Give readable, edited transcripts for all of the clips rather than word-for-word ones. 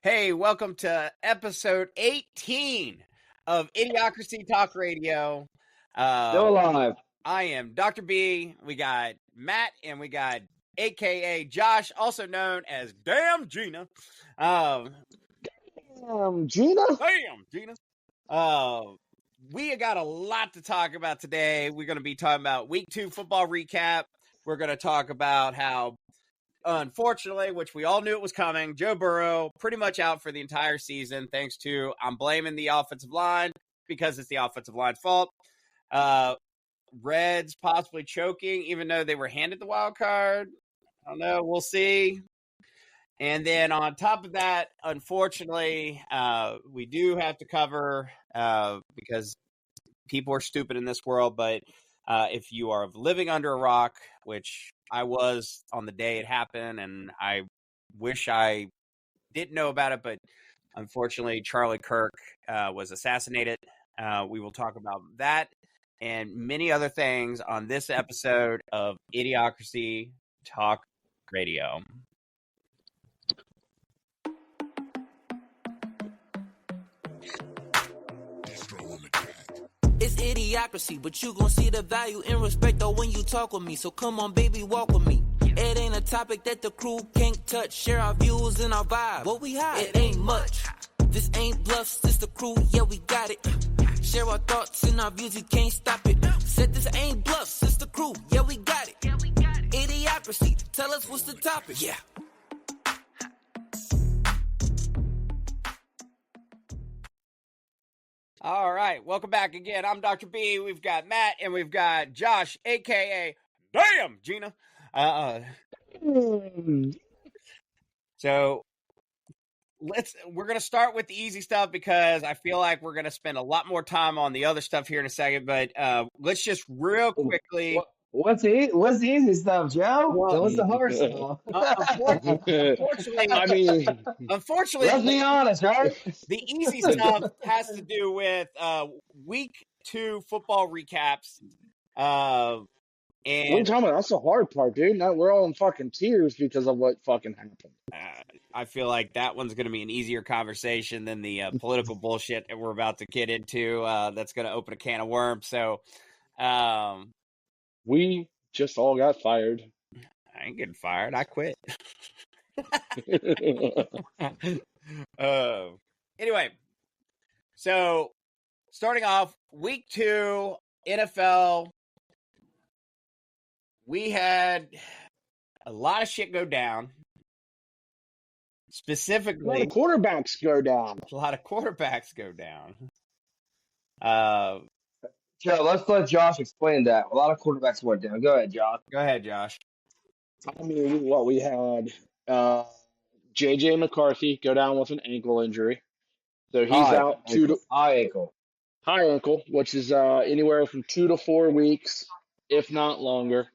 Hey, welcome to episode 18 of Idiocracy Talk Radio. Still alive. I am Dr. B. We got Matt and we got AKA Josh, also known as Damn Gina. Damn Gina? Damn Gina. We got a lot to talk about today. We're going to be talking about week 2 football recap. We're going to talk about how, unfortunately, which we all knew it was coming, Joe Burrow pretty much out for the entire season thanks to, I'm blaming the offensive line because it's the offensive line's fault. Reds possibly choking, even though they were handed the wild card. I don't know. We'll see. And then on top of that, unfortunately, we do have to cover, because people are stupid in this world, but if you are living under a rock, which I was on the day it happened, and I wish I didn't know about it, but unfortunately, Charlie Kirk was assassinated. We will talk about that and many other things on this episode of Idiocracy Talk Radio. It's idiocracy, but you gon' see the value and respect though when you talk with me. So come on, baby, walk with me. It ain't a topic that the crew can't touch. Share our views and our vibe. What we hide, it ain't much. This ain't bluffs, this the crew, yeah, we got it. Share our thoughts and our views, we can't stop it. Said this ain't bluffs, this the crew, yeah, we got it. Idiocracy, tell us what's the topic, yeah. All right, welcome back again. I'm Dr. B. We've got Matt and we've got Josh, a.k.a. Damn Gina. So we're going to start with the easy stuff because I feel like we're going to spend a lot more time on the other stuff here in a second, but let's just real quickly. What's the easy stuff, Joe? What's the hard stuff? Unfortunately, let's be honest, right? The easy stuff has to do with week 2 football recaps. And what are you talking about? That's the hard part, dude. Now we're all in fucking tears because of what fucking happened. I feel like that one's going to be an easier conversation than the political bullshit that we're about to get into. That's going to open a can of worms. So, we just all got fired. I ain't getting fired. I quit. Anyway, so starting off week 2 NFL, we had a lot of shit go down. Specifically, a lot of quarterbacks go down. Joe, let's let Josh explain that. A lot of quarterbacks went down. Go ahead, Josh. I mean, we had J.J. McCarthy go down with an ankle injury. So he's out high ankle, which is anywhere from 2 to 4 weeks, if not longer.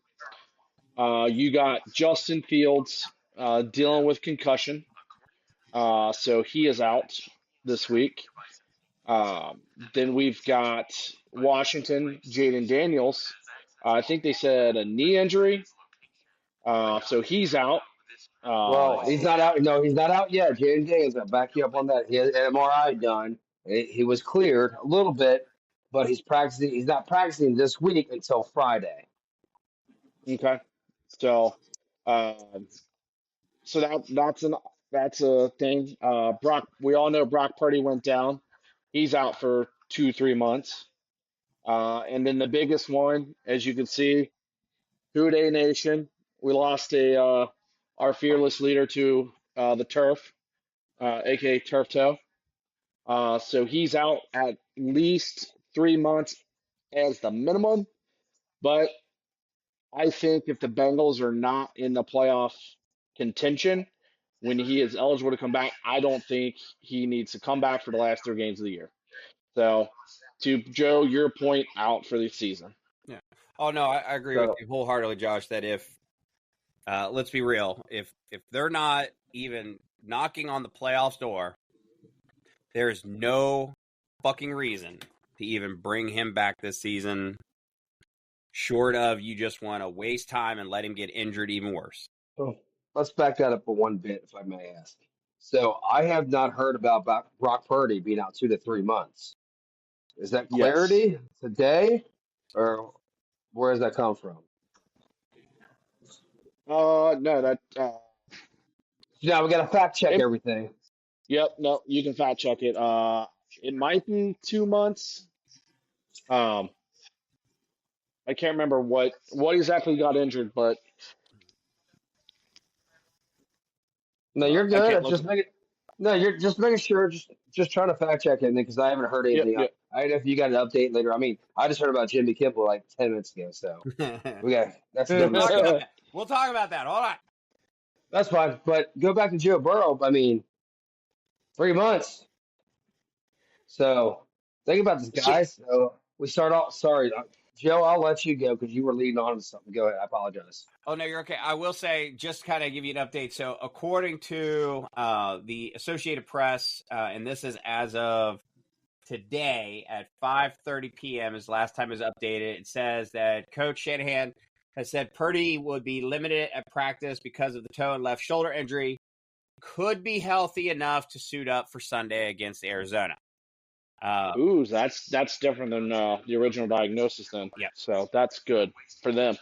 You got Justin Fields dealing with concussion. So he is out this week. Then we've got Washington, Jaden Daniels. I think they said a knee injury. So he's out. Well, he's not out. No, he's not out yet. Jaden Daniels, I'll back you up on that. He had an MRI done. He was cleared a little bit, but he's practicing. He's not practicing this week until Friday. Okay. So, that's a thing. Brock, we all know Brock Purdy went down. He's out for 2-3 months. And then the biggest one, as you can see, Who Dey Nation. We lost our fearless leader to the turf, aka Turf Toe. So he's out at least 3 months as the minimum. But I think if the Bengals are not in the playoff contention when he is eligible to come back, I don't think he needs to come back for the last 3 games of the year. So, to Joe, your point, out for the season. Yeah. Oh, no, I agree with you wholeheartedly, Josh, that if, let's be real, if they're not even knocking on the playoffs door, there is no fucking reason to even bring him back this season, short of you just want to waste time and let him get injured even worse. Oh, let's back that up for one bit, if I may ask. So I have not heard about Brock Purdy being out 2 to 3 months. Is that Yes. clarity today, or where does that come from? No, that. Now we got to fact check It, everything. yep. No, you can fact check it. It might be 2 months. Um, I can't remember what exactly got injured, but No, you're I good. can't It's look. just making. No, you're just making sure. Just trying to fact check anything because I haven't heard Yep. anything. Yep. I don't know if you got an update later. I mean, I just heard about Jimmy Kimmel like 10 minutes ago. So we got that's a different Talk about discussion. that. We'll talk about that. Hold on. That's fine. But go back to Joe Burrow. I mean, 3 months. So think about this, So, guys. So we start off. Sorry, Joe. I'll let you go because you were leading on to something. Go ahead. I apologize. Oh, no, you're okay. I will say, just kind of give you an update. So according to the Associated Press, and this is as of today at 5:30 p.m. is the last time it was updated. It says that Coach Shanahan has said Purdy would be limited at practice because of the toe and left shoulder injury. Could be healthy enough to suit up for Sunday against Arizona. ooh, that's different than the original diagnosis then. Yeah. So that's good for them.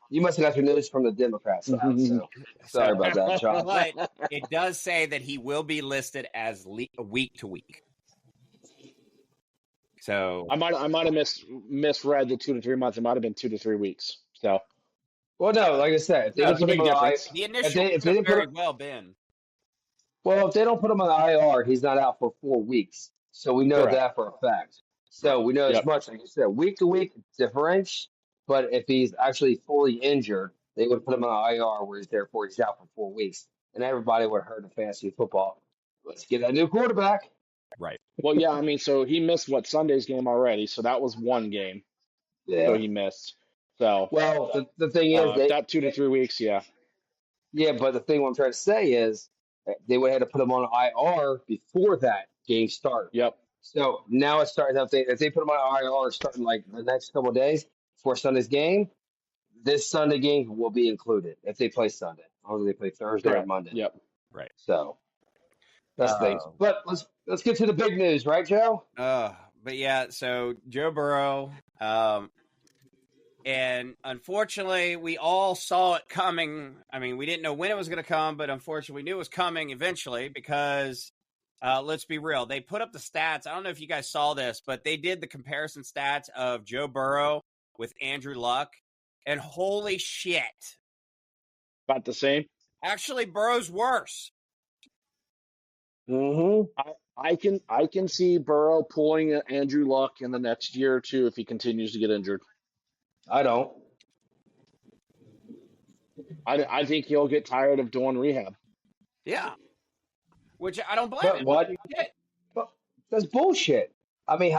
You must have got your news from the Democrat side. So sorry about that, Josh. But it does say that he will be listed as week to week. So I might have misread the 2 to 3 months. It might have been 2 to 3 weeks. So Well, no, like I said, if they no, don't that's a put him big on difference. the if initial they could have didn't put very him, well been. well, if they don't put him on the IR, he's not out for 4 weeks. So we know Correct. that for a fact. Right. So we know as Yep. much, like you said, week to week difference. But if he's actually fully injured, they would put him on the IR where he's out for 4 weeks, and everybody would hurt in fantasy football. Let's get that new quarterback. Right. Well, yeah. I mean, so he missed Sunday's game already. So that was one game. So Yeah. he missed. So Well, the thing is, that 2 to 3 weeks. Yeah. yeah, but the thing what I'm trying to say is they would have to put him on IR before that game started. Yep. So now it's starting. If they put him on IR starting like the next couple of days before Sunday's game, this Sunday game will be included if they play Sunday. Or they play Thursday or Correct. Monday. Yep. Right. So that's the thing. Uh, But let's get to the big news, right, Joe? but yeah, so Joe Burrow, and unfortunately, we all saw it coming. I mean, we didn't know when it was going to come, but unfortunately, we knew it was coming eventually because, let's be real, they put up the stats. I don't know if you guys saw this, but they did the comparison stats of Joe Burrow with Andrew Luck, and holy shit. About the same. Actually, Burrow's worse. Mm-hmm. I can see Burrow pulling Andrew Luck in the next year or two if he continues to get injured. I don't. I think he'll get tired of doing rehab. Yeah. Which I don't blame But him. what? But that's bullshit. I mean,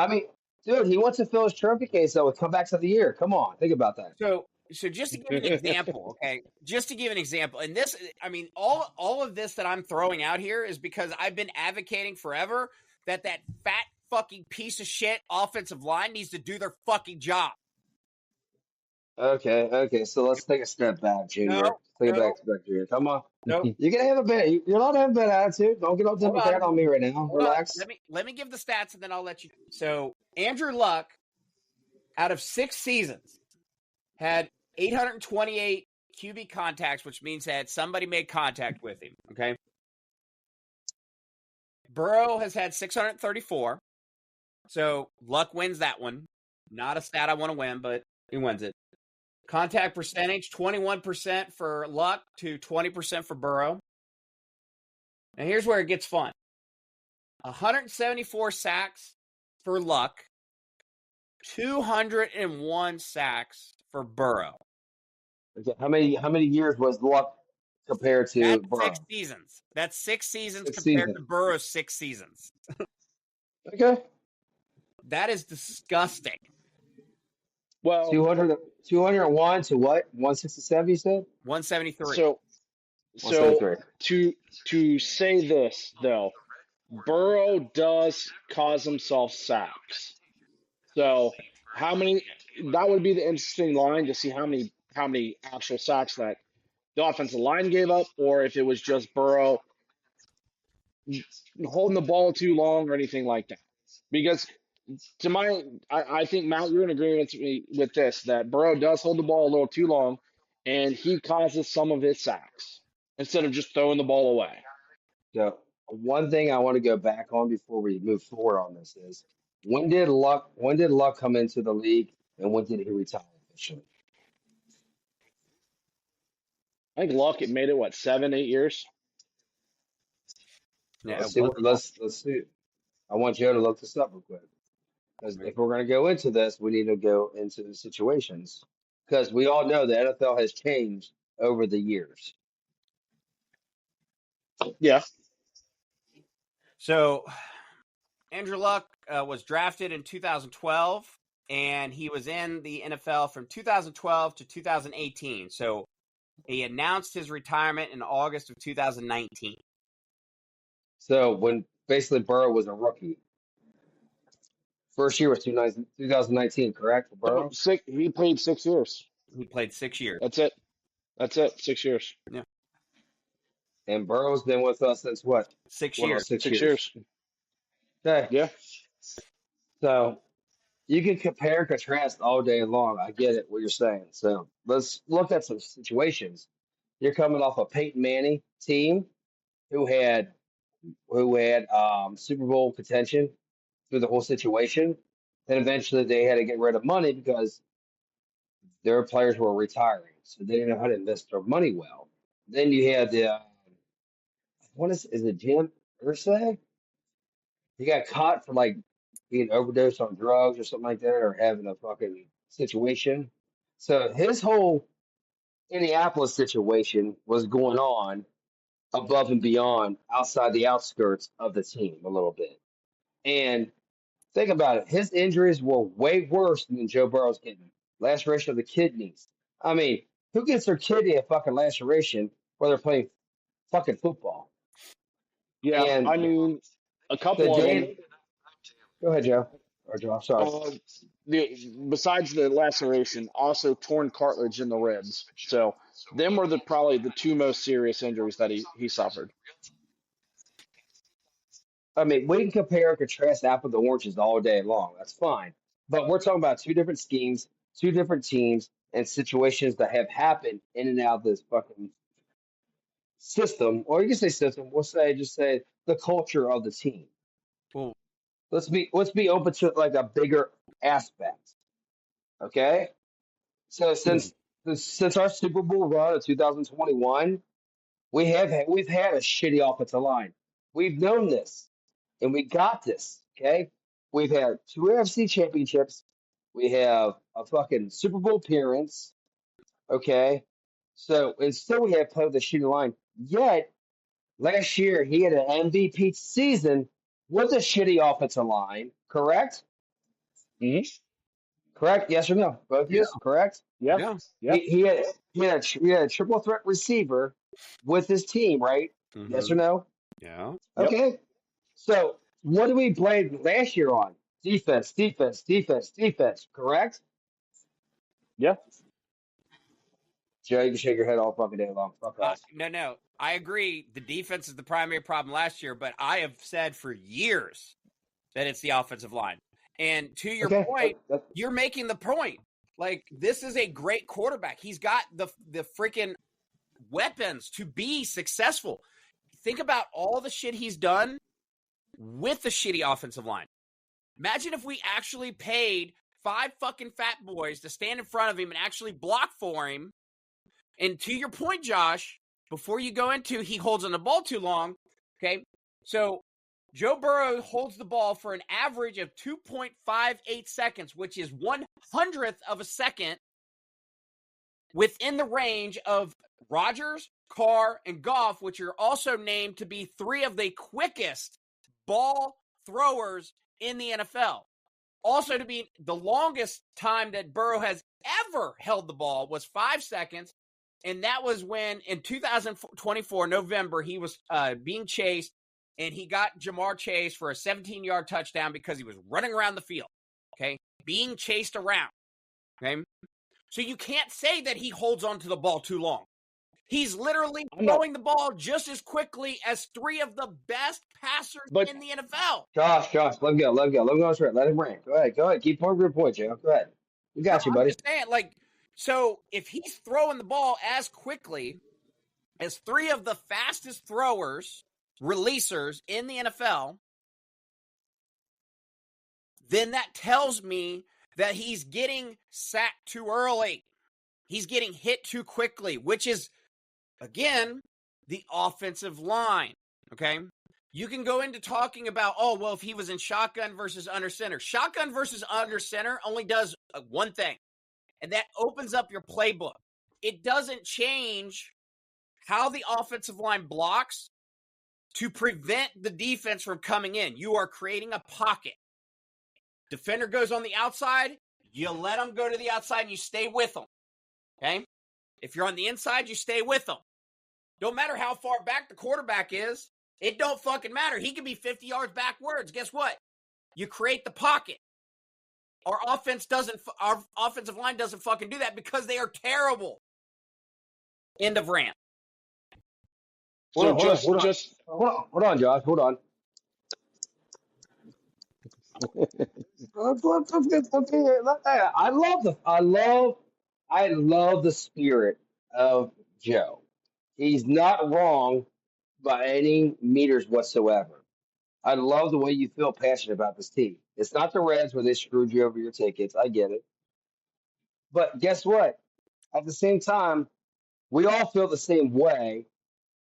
dude, he wants to fill his trophy case though with comebacks of the year. Come on, think about that. So just to give an example, okay? Just to give an example, and this, I mean, all of this that I'm throwing out here is because I've been advocating forever that fat fucking piece of shit offensive line needs to do their fucking job. Okay. So let's take a step back, Junior. No, Take no. it back, Junior. Come on. Nope. You're gonna have a bad. You're allowed to have a bad attitude. Don't get all Democrat on me right now. Hold Relax. on. Let me give the stats and then I'll let you. So Andrew Luck, out of 6 seasons, had 828 QB contacts, which means that somebody made contact with him. Okay. Burrow has had 634. So Luck wins that one. Not a stat I want to win, but he wins it. Contact percentage, 21% for Luck to 20% for Burrow. And here's where it gets fun. 174 sacks for Luck, 201 sacks for Burrow. Okay. How many years was Luck compared to That's Burrow? 6 seasons. That's 6 seasons 6 compared seasons. to Burrow's 6 seasons. Okay. That is disgusting. Well, 201 to what? 167, you said? 173. so 173. to say this though, Burrow does cause himself sacks. So how many? That would be the interesting line to see how many actual sacks that the offensive line gave up, or if it was just Burrow holding the ball too long or anything like that. Because I think Matt, you're in agreement with this, that Burrow does hold the ball a little too long, and he causes some of his sacks instead of just throwing the ball away. So one thing I want to go back on before we move forward on this is when did Luck come into the league and when did he retire officially? I think Luck it made it 7-8 years. Yeah, Let's see. I want Joe to look this up real quick. Because if we're going to go into this, we need to go into the situations. Because we all know the NFL has changed over the years. Yeah. So Andrew Luck was drafted in 2012, and he was in the NFL from 2012 to 2018. So he announced his retirement in August of 2019. So when basically Burrow was a rookie. First year was 2019, correct, for Burrow? He played 6 years. He played 6 years. That's it. 6 years. Yeah. And Burrow's been with us since what? 6 years. 6 6 years. years. Okay. Yeah. So you can compare and contrast all day long. I get it, what you're saying. So let's look at some situations. You're coming off a Peyton Manning team who had Super Bowl contention through the whole situation. Then eventually they had to get rid of money because their players were retiring. So they didn't know how to invest their money well. Then you had the, is it Jim Irsay? He got caught for like being overdosed on drugs or something like that, or having a fucking situation. So his whole Indianapolis situation was going on above and beyond outside the outskirts of the team a little bit. And think about it. His injuries were way worse than Joe Burrow's getting. Laceration of the kidneys. I mean, who gets their kidney a fucking laceration while they're playing fucking football? Yeah, And I mean, a couple of them. Go ahead, Joe. Or Joe, I'm sorry. Besides the laceration, also torn cartilage in the ribs. So them were probably the two most serious injuries that he suffered. I mean, we can compare and contrast apples to oranges all day long. That's fine. But we're talking about two different schemes, two different teams, and situations that have happened in and out of this fucking system. Or you can say system. We'll just say the culture of the team. Well, let's be open to like a bigger aspect. Okay? So since our Super Bowl run of 2021, we've had a shitty offensive line. We've known this. And we got this, okay? We've had 2 AFC championships. We have a fucking Super Bowl appearance, okay? So, and still we have played with a shitty line. Yet, last year, he had an MVP season with a shitty offensive line, correct? Mm-hmm. Correct? Yes or no? Both of you, correct? Yeah. He had a triple threat receiver with his team, right? Mm-hmm. Yes or no? Yeah. Okay. Yep. So, what did we blame last year on? Defense, correct? Yeah. Joe, you can shake your head all fucking day long. Fuck us. No. I agree. The defense is the primary problem last year, but I have said for years that it's the offensive line. And to your point, you're making the point. Like, this is a great quarterback. He's got the freaking weapons to be successful. Think about all the shit he's done with the shitty offensive line. Imagine if we actually paid 5 fucking fat boys to stand in front of him and actually block for him. And to your point, Josh, before you go into he holds on the ball too long, okay? So Joe Burrow holds the ball for an average of 2.58 seconds, which is 1/100th of a second within the range of Rodgers, Carr, and Goff, which are also named to be 3 of the quickest ball throwers in the NFL. Also to be the longest time that Burrow has ever held the ball was 5 seconds, and that was when in 2024, November, he was being chased, and he got Jamar Chase for a 17-yard touchdown because he was running around the field, okay, being chased around, okay? So you can't say that he holds on to the ball too long. He's literally throwing the ball just as quickly as 3 of the best passers in the NFL. Josh, let him go. Let him go straight. Let him rant. Go ahead. Keep on your point, Joe. Go ahead. We got you, buddy. I'm just saying, like, so if he's throwing the ball as quickly as 3 of the fastest throwers, releasers in the NFL, then that tells me that he's getting sacked too early. He's getting hit too quickly, which is, again, the offensive line, okay? You can go into talking about, if he was in shotgun versus under center. Shotgun versus under center only does one thing, and that opens up your playbook. It doesn't change how the offensive line blocks to prevent the defense from coming in. You are creating a pocket. Defender goes on the outside, you let him go to the outside and you stay with him, okay? If you're on the inside, you stay with him. Don't matter how far back the quarterback is. It don't fucking matter. He can be 50 yards backwards. Guess what? You create the pocket. Our offensive line doesn't fucking do that because they are terrible. End of rant. Hold on, Josh. Hold on. I love the spirit of Joe. He's not wrong by any meters whatsoever. I love the way you feel passionate about this team. It's not the Reds where they screwed you over your tickets. I get it. But guess what? At the same time, we all feel the same way.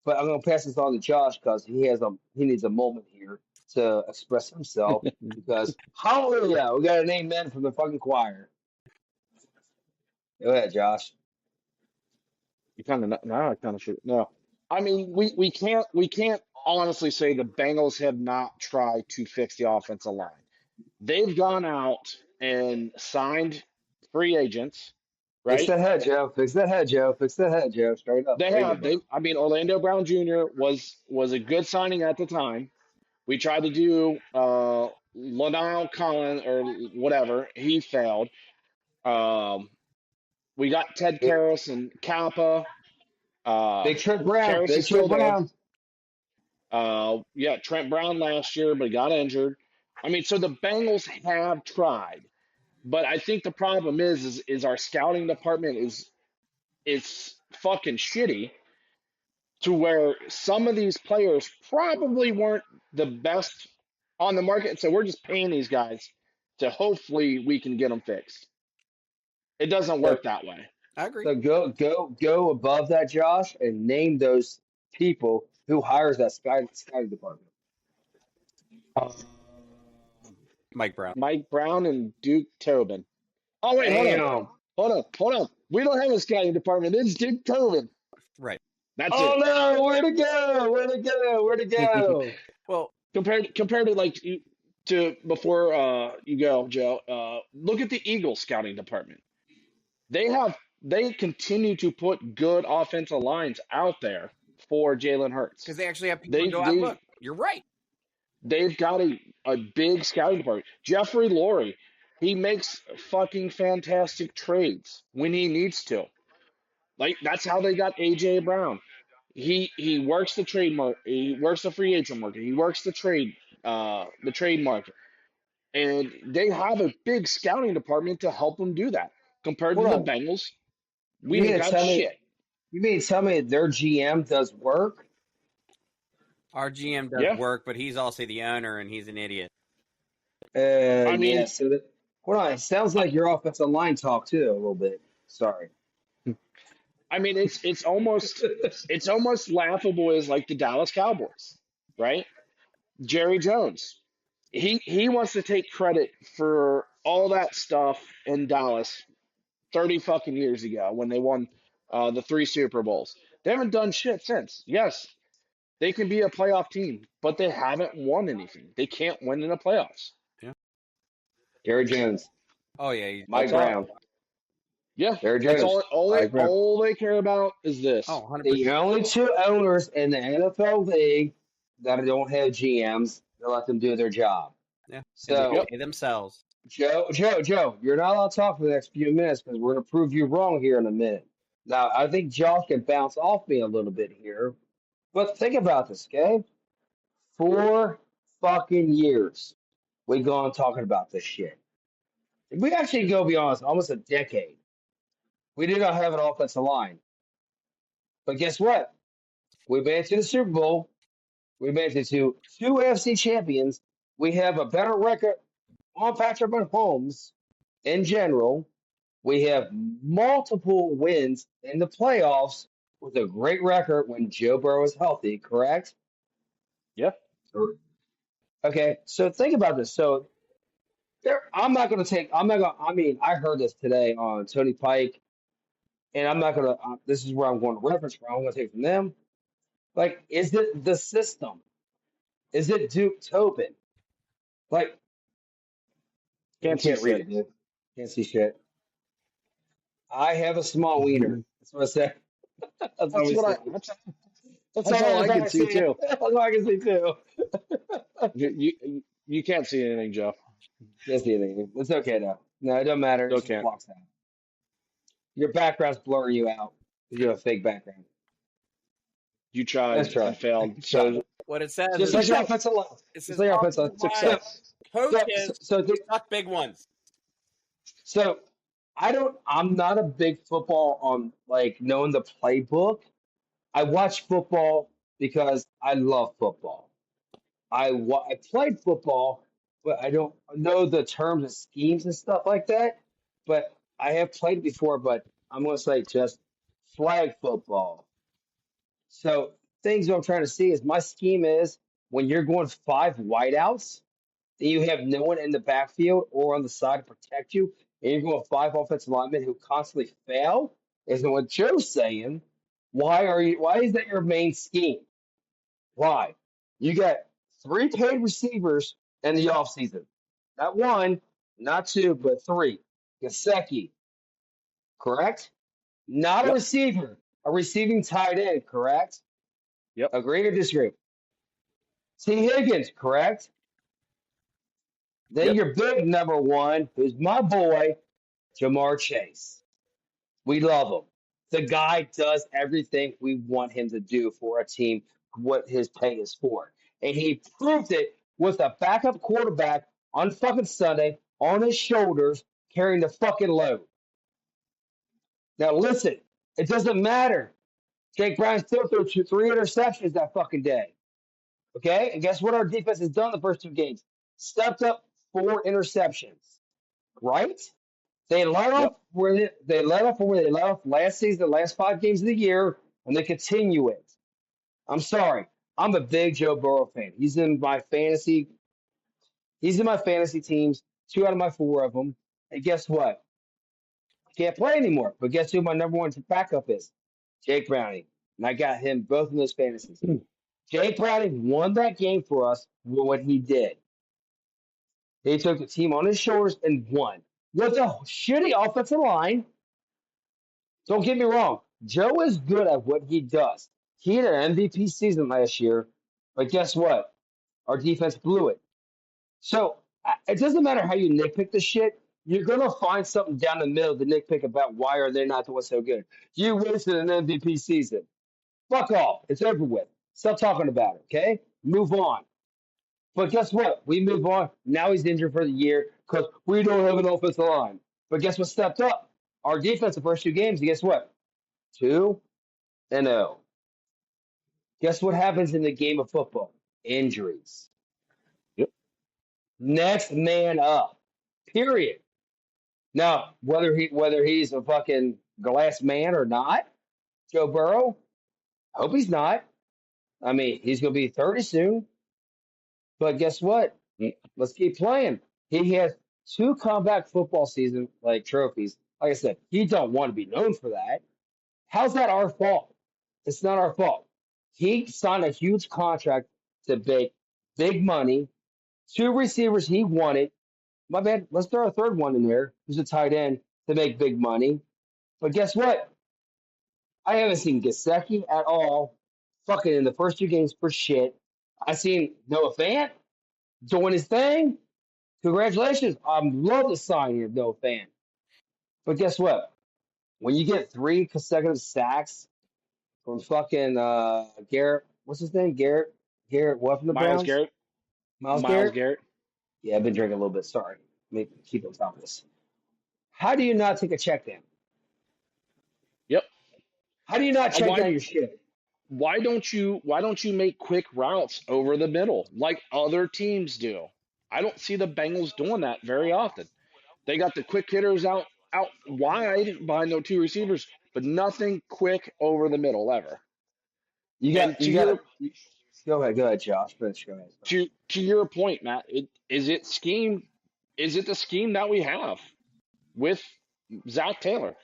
But I'm going to pass this on to Josh because he needs a moment here to express himself. Because hallelujah, we got an amen from the fucking choir. Go ahead, Josh. You kind of now I kind of should no. I mean, we can't honestly say the Bengals have not tried to fix the offensive line. They've gone out and signed free agents. Right? Fix that head, Joe. Fix that head, Joe. Straight up. They have. Orlando Brown Jr. was a good signing at the time. We tried to do La'Nal Collins or whatever. He failed. We got Ted Karras and Kappa. Big Trent Brown. Trent Brown last year, but he got injured. I mean, so the Bengals have tried. But I think the problem is our scouting department is fucking shitty to where some of these players probably weren't the best on the market. So we're just paying these guys to hopefully we can get them fixed. It doesn't work that way. I agree. So go above that, Josh, and name those people who hires that scouting department. Mike Brown and Duke Tobin. Oh, wait, hold on. We don't have a scouting department. It's Duke Tobin. Right. That's it. Oh, no, where to go? Well, compared to like to before you go, Joe, look at the Eagles scouting department. They continue to put good offensive lines out there for Jalen Hurts. Because they actually have people to go out and look. You're right. They've got a big scouting department. Jeffrey Lurie, he makes fucking fantastic trades when he needs to. Like that's how they got AJ Brown. He works the trade market. He works the free agent market. He works the trade market, and they have a big scouting department to help them do that. Compared to the Bengals, we ain't got shit. You mean tell me their GM does work? Our GM does work, but he's also the owner, and he's an idiot. Hold on. It sounds like your offensive line talk too a little bit. Sorry. I mean, it's almost laughable as like the Dallas Cowboys, right? Jerry Jones, he wants to take credit for all that stuff in Dallas 30 fucking years ago when they won the 3 Super Bowls. They haven't done shit since. Yes. They can be a playoff team, but they haven't won anything. They can't win in the playoffs. Yeah. Jerry Jones. Oh, yeah. Mike Brown. Yeah. Jerry Jones. That's all they care about is this. Oh, 100%. The only 2 owners in the NFL league that don't have GMs, they let them do their job. Yeah. So they themselves. Joe, you're not allowed to talk for the next few minutes because we're going to prove you wrong here in a minute. Now, I think Josh can bounce off me a little bit here, but think about this, okay? 4 fucking years we go on talking about this shit. If we actually go be honest, almost a decade, we did not have an offensive line. But guess what? We made it to the Super Bowl. We made it to 2 AFC champions. We have a better record on Patrick Mahomes in general. We have multiple wins in the playoffs with a great record when Joe Burrow is healthy, correct? Yeah. Okay, so think about this. So I'm not going to take, I mean, I heard this today on Tony Pike, and I'm not going to, this is where I'm going to reference from. I'm going to take from them. Like, is it the system? Is it Duke Tobin? Like, Can't can't see read shit. it, dude. Can't see shit. I have a small wiener. That's what I said. That's That's what what I I. That's all I can see too. That's all I can see too. You can't see anything, Joe. Can't see anything. It's okay though. No, it doesn't matter. It Still just can't. blocks out. Your background's blurring you out. You have a fake background. You tried That's right. and failed. So What it says Just is like your offensive line. it's Just like your offensive line. success. coaches So suck big ones. So I'm not a big football on like knowing the playbook. I watch football because I love football. I played football, but I don't know the terms and schemes and stuff like that. But I have played before, but I'm going to say just flag football. So things I'm trying to see is my scheme is when you're going 5 wideouts, then you have no one in the backfield or on the side to protect you, and you're going 5 offensive linemen who constantly fail. Is what Joe's saying. Why is that your main scheme? Why? You got 3 paid receivers in the offseason. Not 1, not 2, but 3. Gesicki, correct? Not a Yep. receiver, a receiving tight end, correct? Yep. Agree or disagree? T. Higgins, correct? Then Yep. your big number 1, who's my boy, Jamar Chase. We love him. The guy does everything we want him to do for a team, what his pay is for. And he proved it with a backup quarterback on fucking Sunday on his shoulders carrying the fucking load. Now listen, it doesn't matter. Jake Brown still threw 3 interceptions that fucking day. Okay? And guess what our defense has done the first 2 games? Stepped up 4 interceptions. Right? They let off where they let off last season, the last 5 games of the year, and they continue it. I'm sorry. I'm a big Joe Burrow fan. He's in my fantasy teams, 2 out of my 4 of them. And guess what? Can't play anymore. But guess who my number 1 backup is? Jake Browning. And I got him both in those fantasies. Jake Browning won that game for us with what he did. He took the team on his shoulders and won. With a shitty offensive line. Don't get me wrong. Joe is good at what he does. He had an MVP season last year, but guess what? Our defense blew it. So it doesn't matter how you nitpick the shit. You're going to find something down the middle to nitpick about why are they not doing so good. You wasted an MVP season. Fuck off. It's over with. Stop talking about it, okay? Move on. But guess what? We move on. Now he's injured for the year because we don't have an offensive line. But guess what stepped up? Our defense the first 2 games, and guess what? 2-0. Guess what happens in the game of football? Injuries. Yep. Next man up. Period. Now, whether he's a fucking glass man or not, Joe Burrow, I hope he's not. I mean, he's going to be 30 soon. But guess what? Let's keep playing. He has 2 comeback football season like trophies. Like I said, he don't want to be known for that. How's that our fault? It's not our fault. He signed a huge contract to make big money. 2 receivers he wanted. My bad. Let's throw a 3rd one in there, who's a tight end, to make big money. But guess what? I haven't seen Gesicki at all fucking in the first 2 games for shit. I seen Noah Fant doing his thing. Congratulations. I love the signing of Noah Fant. But guess what? when you get 3 consecutive sacks from fucking Garrett, what's his name? Garrett, what from the Miles Browns? Garrett. Miles Miles Garrett. Garrett. Yeah, I've been drinking a little bit. Sorry, let me keep on top of this. How do you not take a check down? Yep. How do you not And check down your shit? why don't you make quick routes over the middle like other teams do? I don't see the Bengals doing that very often. They got the quick hitters out wide behind those two receivers, but nothing quick over the middle ever. You And got you got to go ahead, Josh. Finish. Go ahead. to your point, Matt, is it the scheme that we have with Zach Taylor?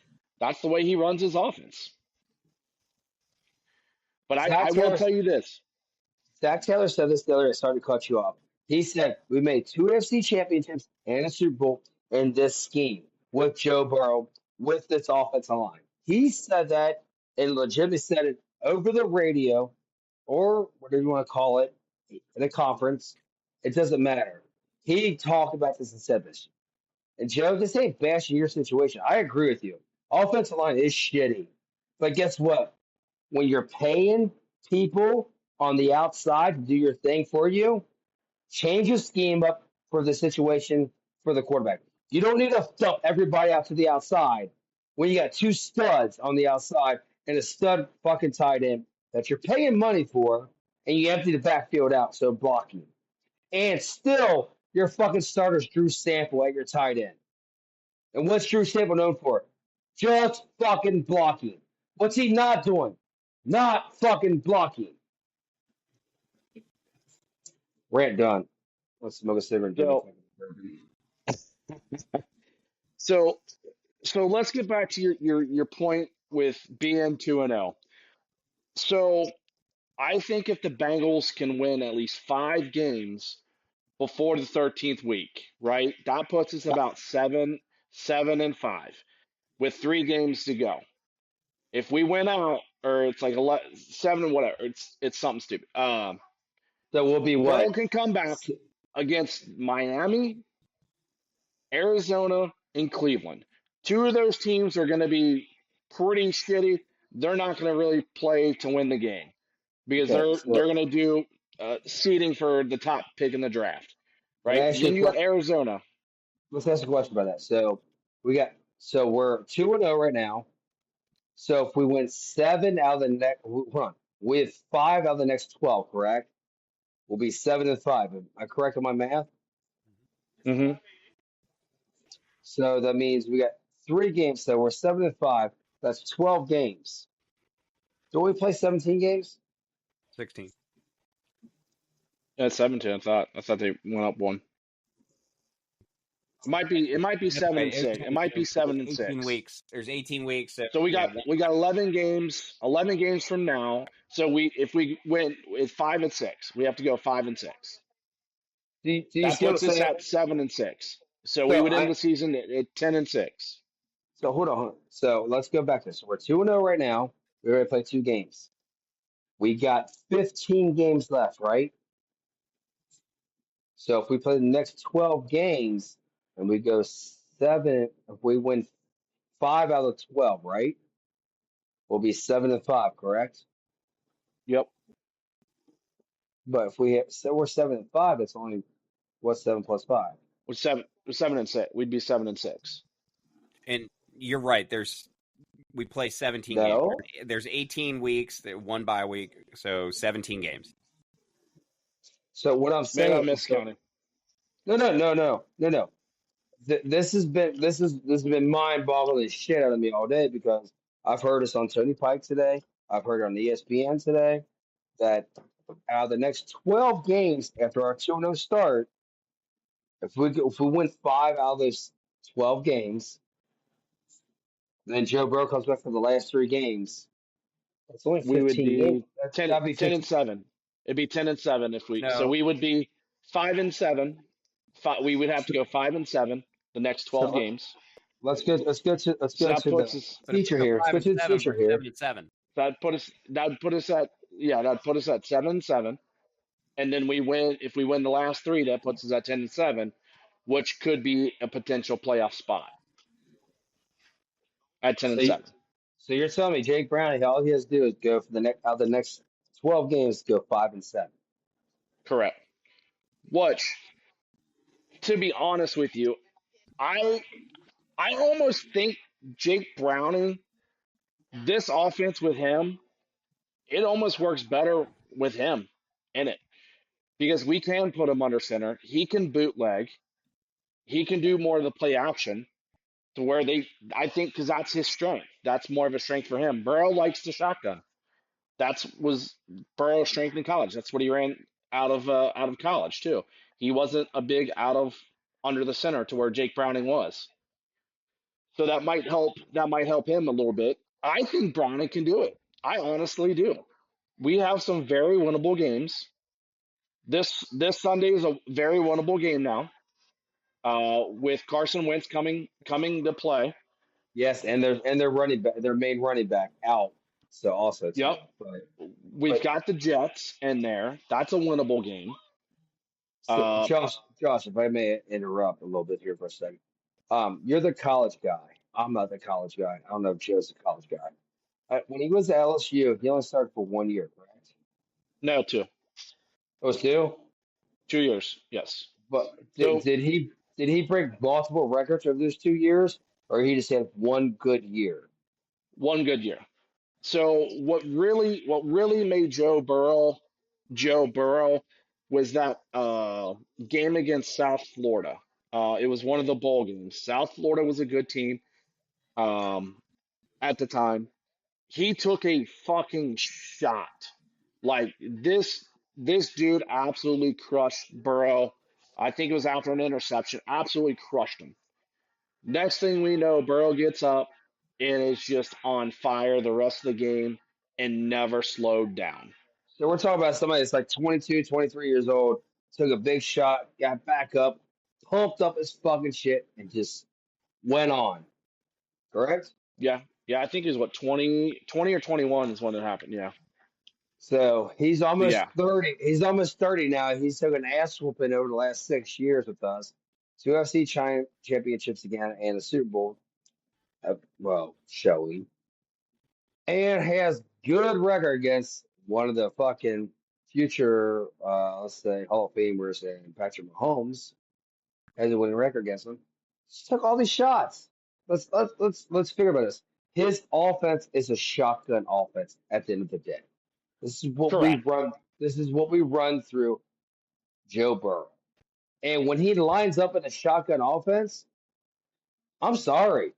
That's the way he runs his offense. But I will tell you this. Zach Taylor said this the other day. Sorry to cut you off. He said we made 2 NFC championships and a Super Bowl in this scheme with Joe Burrow with this offensive line. He said that and legitimately said it over the radio or whatever you want to call it in a conference. It doesn't matter. He talked about this and said this. And Joe, this ain't bashing your situation. I agree with you. Offensive line is shitty. But guess what? When you're paying people on the outside to do your thing for you, change your scheme up for the situation for the quarterback. You don't need to dump everybody out to the outside when you got 2 studs on the outside and a stud fucking tight end that you're paying money for, and you empty the backfield out so blocking. And still, your fucking starter's Drew Sample at your tight end. And what's Drew Sample known for? Just fucking blocking. What's he not doing? Not fucking blocking. Rant done. Let's smoke a cigarette. So let's get back to your point with being 2-0. So I think if the Bengals can win at least 5 games before the 13th week, right? That puts us about 7-5 with 3 games to go. If we win out, or it's like 7 whatever, it's something stupid. So we'll be Burrow what? can come back against Miami, Arizona, and Cleveland. 2 of those teams are going to be pretty shitty. They're not going to really play to win the game because Okay, they're going to do seeding for the top pick in the draft, right? Then you got Arizona. Let's ask a question about that. So we're 2-0 right now. So if we win 7 out of the next, hold on, we have 5 out of the next 12, correct? We'll be 7-5. Am I correct on my math? Mm-hmm. So that means we got 3 games. So we're 7-5. That's 12 games. Don't we play 17 games? 16. Yeah, 17. I thought they went up 1. It might be 7-6. It might be 7-6. 18 weeks. There's 18 weeks. So we got 11 games. 11 games from now. So if we win, it's 5-6. We have to go 5-6. Do you That see what I'm puts us saying? at 7-6. So we would end the season at 10-6. So hold on. So let's go back to this. So we're 2-0 right now. We already played 2 games. We got 15 games left, right? So if we play the next 12 games and we go 7, if we win 5 out of 12, right? We'll be 7-5, correct? Yep. But if we're 7-5, that's only what's 7 plus 5? We're 7-6. We'd be 7-6. And you're right. We play 17 No. games. There's 18 weeks, 1 bye week, so 17 games. So what I'm saying, Maybe I'm miscounting. No. This has been mind-boggling shit out of me all day because I've heard this on Tony Pike today. I've heard it on ESPN today that out of the next 12 games after our 2-0 start, if we win 5 out of those 12 games, then Joe Burrow comes back for the last 3 games. It's only 15 we would be games. 10-7. It'd be 10-7 if we. No. So we would be 5-7. We would have to go 5-7 the next 12 games. Let's go to the future here. Let's go to the future here. 7-7. That'd put us at 7-7. And then if we win the last 3, that puts us at 10-7, which could be a potential playoff spot. at 10 So, and 7. so you're telling me Jake Browning, all he has to do is go for the next 12 games, go 5-7. Correct. Which, to be honest with you, I almost think Jake Browning, this offense with him, it almost works better with him in it because we can put him under center. He can bootleg. He can do more of the play action to where I think, because that's his strength. That's more of a strength for him. Burrow likes the shotgun. Was Burrow's strength in college. That's what he ran out of college too. He wasn't a big out of under the center to where Jake Browning was. So that might help. That might help him a little bit. I think Browning can do it. I honestly do. We have some very winnable games. This Sunday is a very winnable game now. With Carson Wentz coming to play. Yes, and their running back, their main running back out. So also, too. Yep. We've got the Jets in there. That's a winnable game. So, Josh, if I may interrupt a little bit here for a second. You're the college guy. I'm not the college guy. I don't know if Joe's the college guy. When he was at LSU, he only started for 1 year, correct? No, 2. It was 2? 2 years, yes. But did he break multiple records over those 2 years, or he just had one good year? One good year. So what really made Joe Burrow was that game against South Florida. It was one of the bowl games. South Florida was a good team at the time. He took a fucking shot. Like this dude absolutely crushed Burrow. I think it was after an interception. Absolutely crushed him. Next thing we know, Burrow gets up and is just on fire the rest of the game and never slowed down. So we're talking about somebody that's like 22, 23 years old, took a big shot, got back up, pumped up his fucking shit, and just went on. Correct? Yeah. I think it was 20 or 21 is when it happened. Yeah. So he's almost Yeah. 30. He's almost 30 now. He's took an ass whooping over the last 6 years with us. 2 FC championships again and a Super Bowl. Showing. And has good record against one of the fucking future, let's say, Hall of Famers and Patrick Mahomes. Has a winning record against him. Just took all these shots. Let's figure about this. His offense is a shotgun offense at the end of the day. This is what Correct. we run. This is what we run through Joe Burrow. And when he lines up in a shotgun offense, I'm sorry.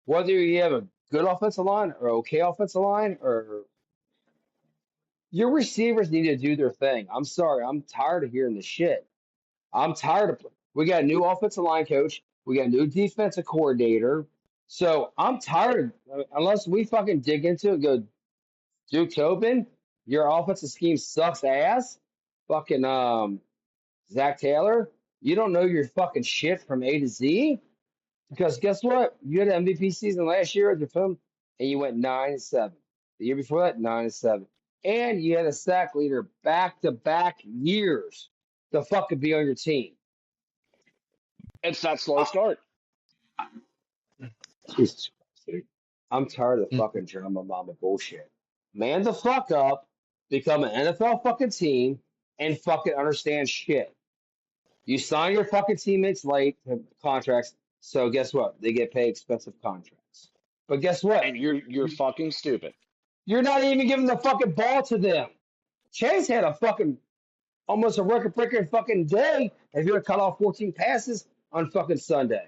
Whether you have a good offensive line or okay offensive line, or your receivers need to do their thing. I'm sorry. I'm tired of hearing this shit. I'm tired of. We got a new offensive line coach. We got a new defensive coordinator. So I'm tired. Unless we fucking dig into it, go Duke Tobin, your offensive scheme sucks ass. Fucking Zach Taylor, you don't know your fucking shit from A to Z. Because guess what? You had an MVP season last year at the film, and you went 9-7. The year before that, 9-7. And you had a sack leader back-to-back years to fucking be on your team. It's that slow start. Jesus Christ, dude. I'm tired of the fucking drama mama bullshit. Man the fuck up, become an NFL fucking team, and fucking understand shit. You sign your fucking teammates late contracts, so guess what? They get paid expensive contracts. But guess what? And you're fucking stupid. You're not even giving the fucking ball to them. Chase had a fucking almost a record-breaking fucking day if you would cut off 14 passes on fucking Sunday.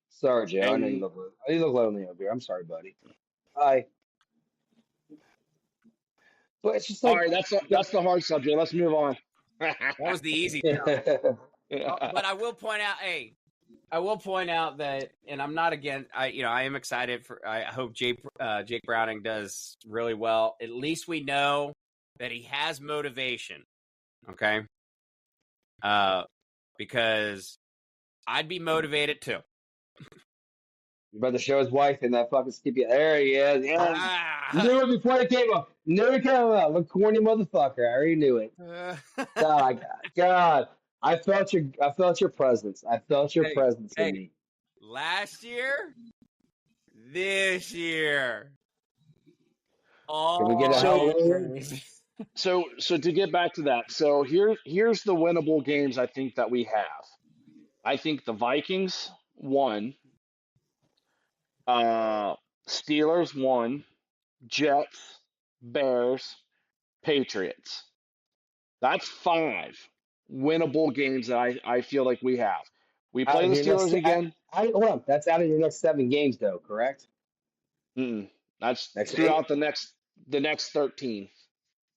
Sorry, Joe. I know you look lonely over here. I'm sorry, buddy. Hi. But it's just like, all right, that's the hard subject. Let's move on. That was the easy. But I will point out that, and I'm not again. I am excited for. I hope Jake Browning does really well. At least we know that he has motivation. Okay. Because I'd be motivated too. You better show his wife in that fucking skippy. There he is. Yeah. Knew it before it came up. Knew it came up. Look, corny motherfucker. I already knew it. God. I felt your presence. I felt your presence in me. Last year, this year. Can we get a So hallelujah? so to get back to that, so here's the winnable games I think that we have. I think the Vikings won, Steelers won, Jets, Bears, Patriots. That's 5 winnable games that I feel like we have. We Out play of the your next, Steelers again. hold on. That's out of your next 7 games, though, correct? Mm-mm. That's Next throughout 8, the next 13 next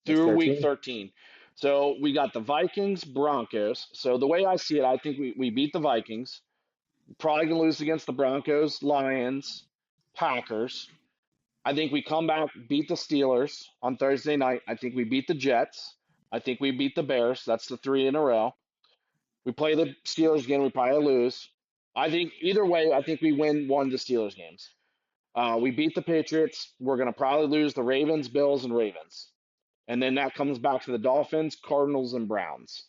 through week 13. 13. So we got the Vikings, Broncos. So the way I see it, I think we beat the Vikings. Probably gonna lose against the Broncos, Lions, Packers. I think we come back, beat the Steelers on Thursday night. I think we beat the Jets. I think we beat the Bears. That's the 3 in a row. We play the Steelers again. We probably lose. I think either way, I think we win one of the Steelers games. We beat the Patriots. We're going to probably lose the Ravens, Bills, and Ravens. And then that comes back to the Dolphins, Cardinals, and Browns.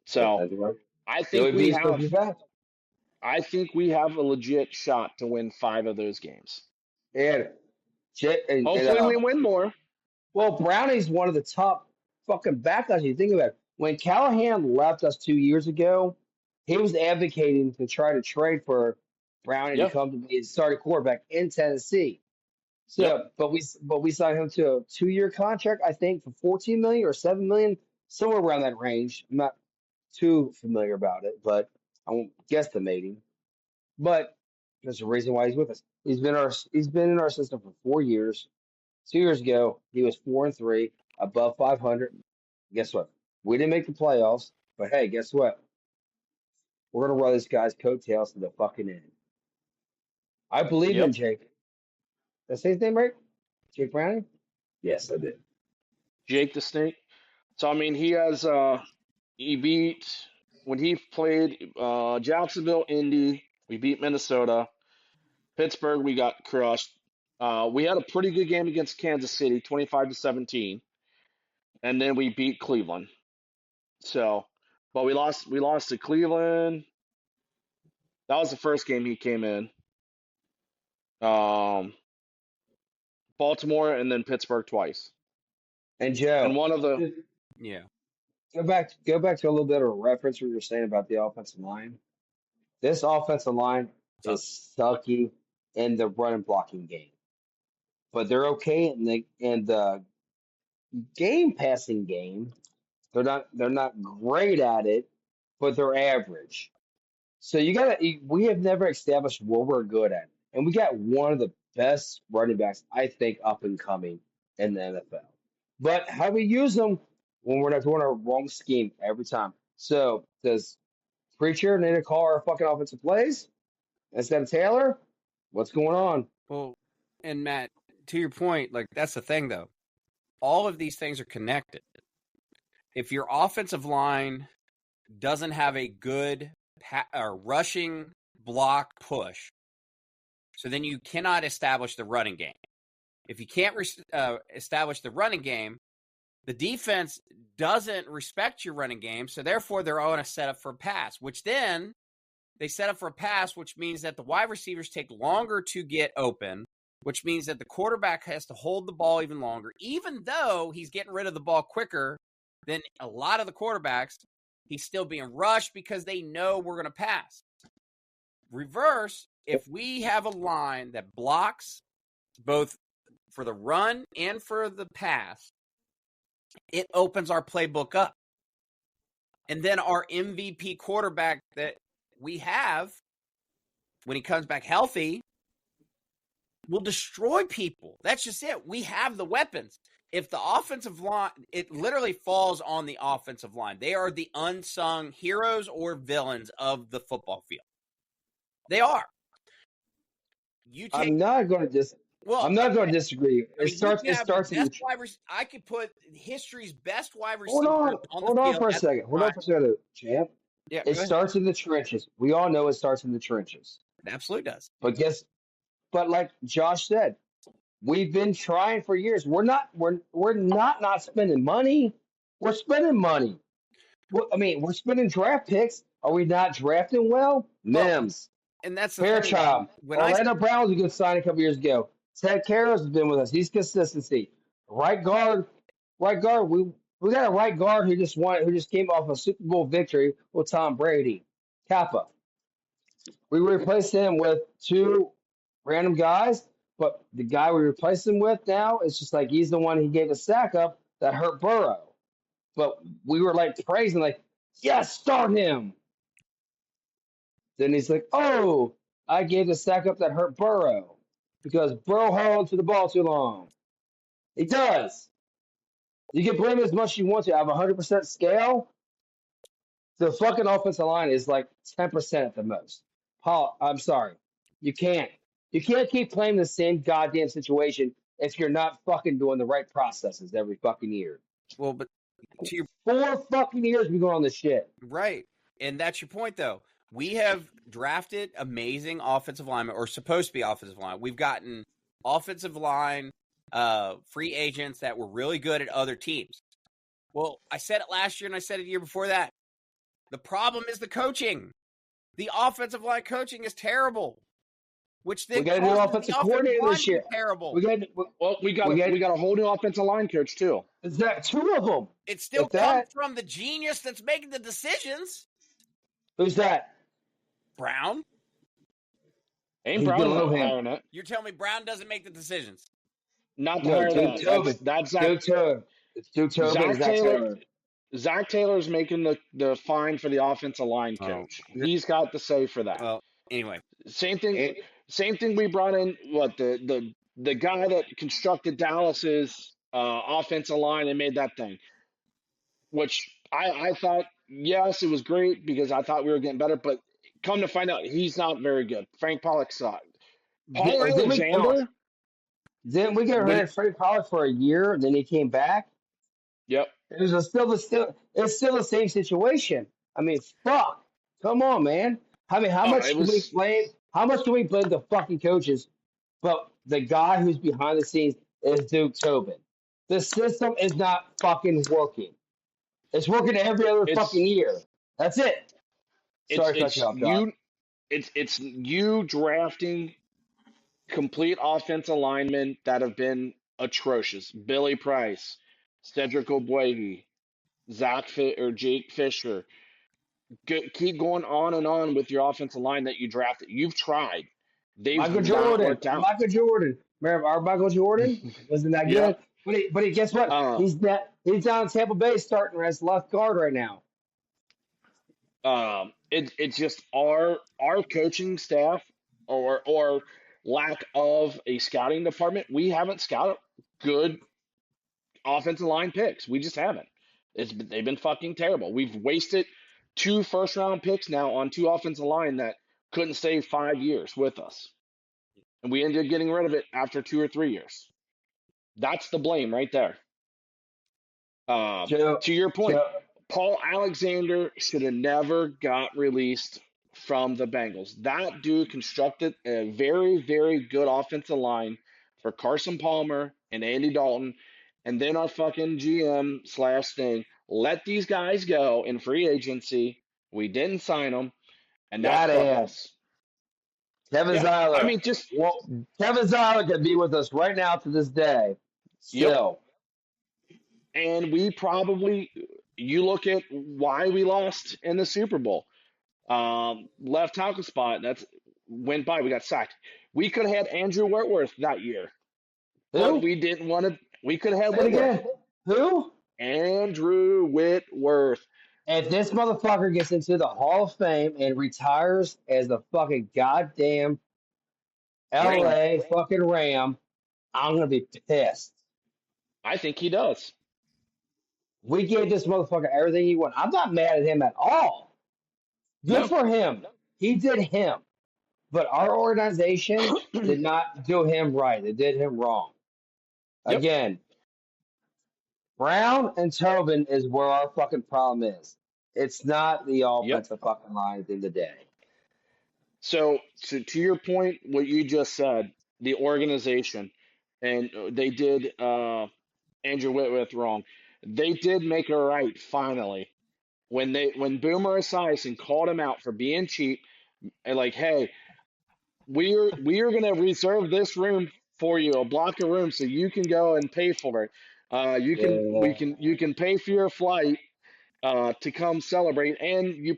Yep, So that's right. I It think would we be supposed have to be fast. I think we have a legit shot to win 5 of those games. And, and Hopefully we win more. well, Browning's one of the top fucking backups. You think about it. When Callahan left us 2 years ago, he was advocating to try to trade for Browning to Yep. come to be his starting quarterback in Tennessee. Yep. So, but we signed him to a 2-year contract, I think, for 14 million or 7 million, somewhere around that range. I'm not too familiar about it, but I'm guesstimating. But there's a reason why he's with us. He's been in our system for 4 years. 2 years ago, he was 4-3, above 500. Guess what? We didn't make the playoffs, but hey, guess what? We're gonna run this guy's coattails to the fucking end. I believe in Yep. Jake. Did I say his name right? Jake Browning? Yes, I did. Jake the Snake. So I mean, he beat when he played Jacksonville, Indy. We beat Minnesota, Pittsburgh. We got crushed. We had a pretty good game against Kansas City, 25-17, and then we beat Cleveland. So, but we lost. We lost to Cleveland. That was the first game he came in. Um, Baltimore and then Pittsburgh twice. And Joe, And one of the just Yeah. go back to a little bit of a reference what you were saying about the offensive line. This offensive line is sucky in the run and blocking game, but they're okay in the game passing game. They're not great at it, but they're average. So we have never established what we're good at, and we got one of the best running backs I think up and coming in the NFL. But how we use them when we're not doing our wrong scheme every time. So does Preacher need to call our fucking offensive plays instead of Taylor? What's going on? Well, and Matt, to your point, like that's the thing though. All of these things are connected. If your offensive line doesn't have a good rushing block push, so then you cannot establish the running game. If you can't establish the running game, the defense doesn't respect your running game, so therefore they're going to set up for a pass, which then they set up for a pass, which means that the wide receivers take longer to get open, which means that the quarterback has to hold the ball even longer, even though he's getting rid of the ball quicker than a lot of the quarterbacks. He's still being rushed because they know we're going to pass. Reverse, if we have a line that blocks both for the run and for the pass, it opens our playbook up. And then our MVP quarterback that we have, when he comes back healthy, will destroy people. That's just it. We have the weapons. If the offensive line, it literally falls on the offensive line. They are the unsung heroes or villains of the football field. They are. I'm not going to disagree. It starts in I could put history's best wide receiver Hold on. on the Hold on field for a at second. the Hold on time. for a second, champ. Yeah, It starts in the trenches. We all know it starts in the trenches. It absolutely does. But like Josh said, we've been trying for years. We're not spending money. We're spending money. We're spending draft picks. Are we not drafting well? Mims. And that's the thing. Fairchild. When Orlando Brown was a good sign a couple years ago. Ted Karras has been with us. He's consistency. Right guard. Right guard. We got a right guard who just came off a Super Bowl victory with Tom Brady. Kappa. We replaced him with two random guys, but the guy we replaced him with now is just like he's the one he gave a sack up that hurt Burrow. But we were like praising, like, yes, start him. Then he's like, oh, I gave the sack up that hurt Burrow because Burrow held onto the ball too long. He does. You can blame it as much as you want to. I have a 100% scale. The fucking offensive line is like 10% at the most. Paul, I'm sorry. You can't. You can't keep playing the same goddamn situation if you're not fucking doing the right processes every fucking year. Well, but to your 4 fucking years we go on this shit. right, and that's your point, though. We have drafted amazing offensive linemen, or supposed to be offensive line. We've gotten offensive line free agents that were really good at other teams. Well, I said it last year, and I said it the year before that. The problem is the coaching. The offensive line coaching is terrible, which then We got a new causes offensive the coordinator line this to be year. terrible. We got a whole new offensive line coach too. is that 2 of them? It still If comes that- from the genius that's making the decisions. Who's that? Brown, Ain't He's Brown below not him. hiring it? you're telling me Brown doesn't make the decisions? Not No, hiring Duke it. Tobin. That's Duke Tobin. It's Duke Tobin. Zach and Zach Taylor. Taylor. Zach Taylor's making the fine for the offensive line coach. He's got the say for that. Well, anyway, Same thing. It- Same thing. We brought in the guy that constructed Dallas's offensive line and made that thing, which I thought, yes, it was great because I thought we were getting better, but come to find out, he's not very good. Frank Pollock sucked. Paul Alexander. Didn't we get rid of Freddie Pollard for a year, and then he came back? Yep. It's still the same situation. I mean, fuck. Come on, man. I mean, how much do we blame? How much do we blame the fucking coaches? But the guy who's behind the scenes is Duke Tobin. The system is not fucking working. It's working every other fucking year. That's it. Sorry to cut you off, God. It's you drafting complete offensive linemen that have been atrocious. Billy Price, Cedric Ogbuehi, Jake Fisher. Keep going on and on with your offensive line that you drafted. You've tried. Michael Jordan. Remember our Michael Jordan? Wasn't that good? But guess what? He's down in Tampa Bay starting as left guard right now. It's just our coaching staff or lack of a scouting department. We haven't scouted good offensive line picks. We just haven't. They've been fucking terrible. We've wasted 2 first-round picks now on 2 offensive line that couldn't stay 5 years with us. And we ended up getting rid of it after 2 or 3 years. That's the blame right there. To your point, Paul Alexander should have never got released from the Bengals. That dude constructed a very, very good offensive line for Carson Palmer and Andy Dalton. And then our fucking GM / thing let these guys go in free agency. We didn't sign them. And that's us. Kevin Zeiler. I mean, Kevin Zeiler could be with us right now to this day. Still. Yep. And we probably, you look at why we lost in the Super Bowl. Left tackle spot, went by. We got sacked. We could have had Andrew Whitworth that year. Who? But we didn't want to. We could have had Say it Whitworth. again. Who? Andrew Whitworth. If this motherfucker gets into the Hall of Fame and retires as the fucking goddamn LA fucking Ram, I'm going to be pissed. I think he does. We gave this motherfucker everything he wanted. I'm not mad at him at all. Good for him. He did him. But our organization did not do him right. They did him wrong. Yep. Again, Brown and Tobin is where our fucking problem is. It's not the offensive fucking line at the end of the day. So to your point, what you just said, the organization, and they did Andrew Whitworth wrong. They did make it right finally when Boomer Esiason called him out for being cheap and like, hey, we are going to reserve this room for you, a block of room, so you can go and pay for it. You can pay for your flight to come celebrate, and we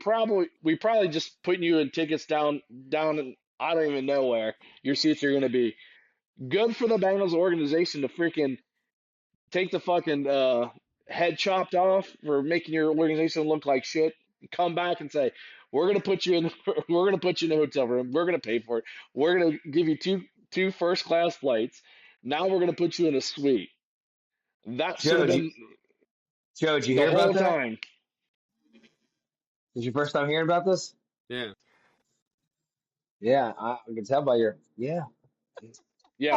probably just putting you in tickets down in, I don't even know where your seats are going to be. Good for the Bengals organization to freaking take the fucking head chopped off for making your organization look like shit. Come back and say, we're gonna put you in a hotel room. We're gonna pay for it. We're gonna give you two first class flights. Now we're gonna put you in a suite. That should have been Joe, did you the hear whole about that? time. Is your first time hearing about this? Yeah. Yeah, I can tell by your Yeah,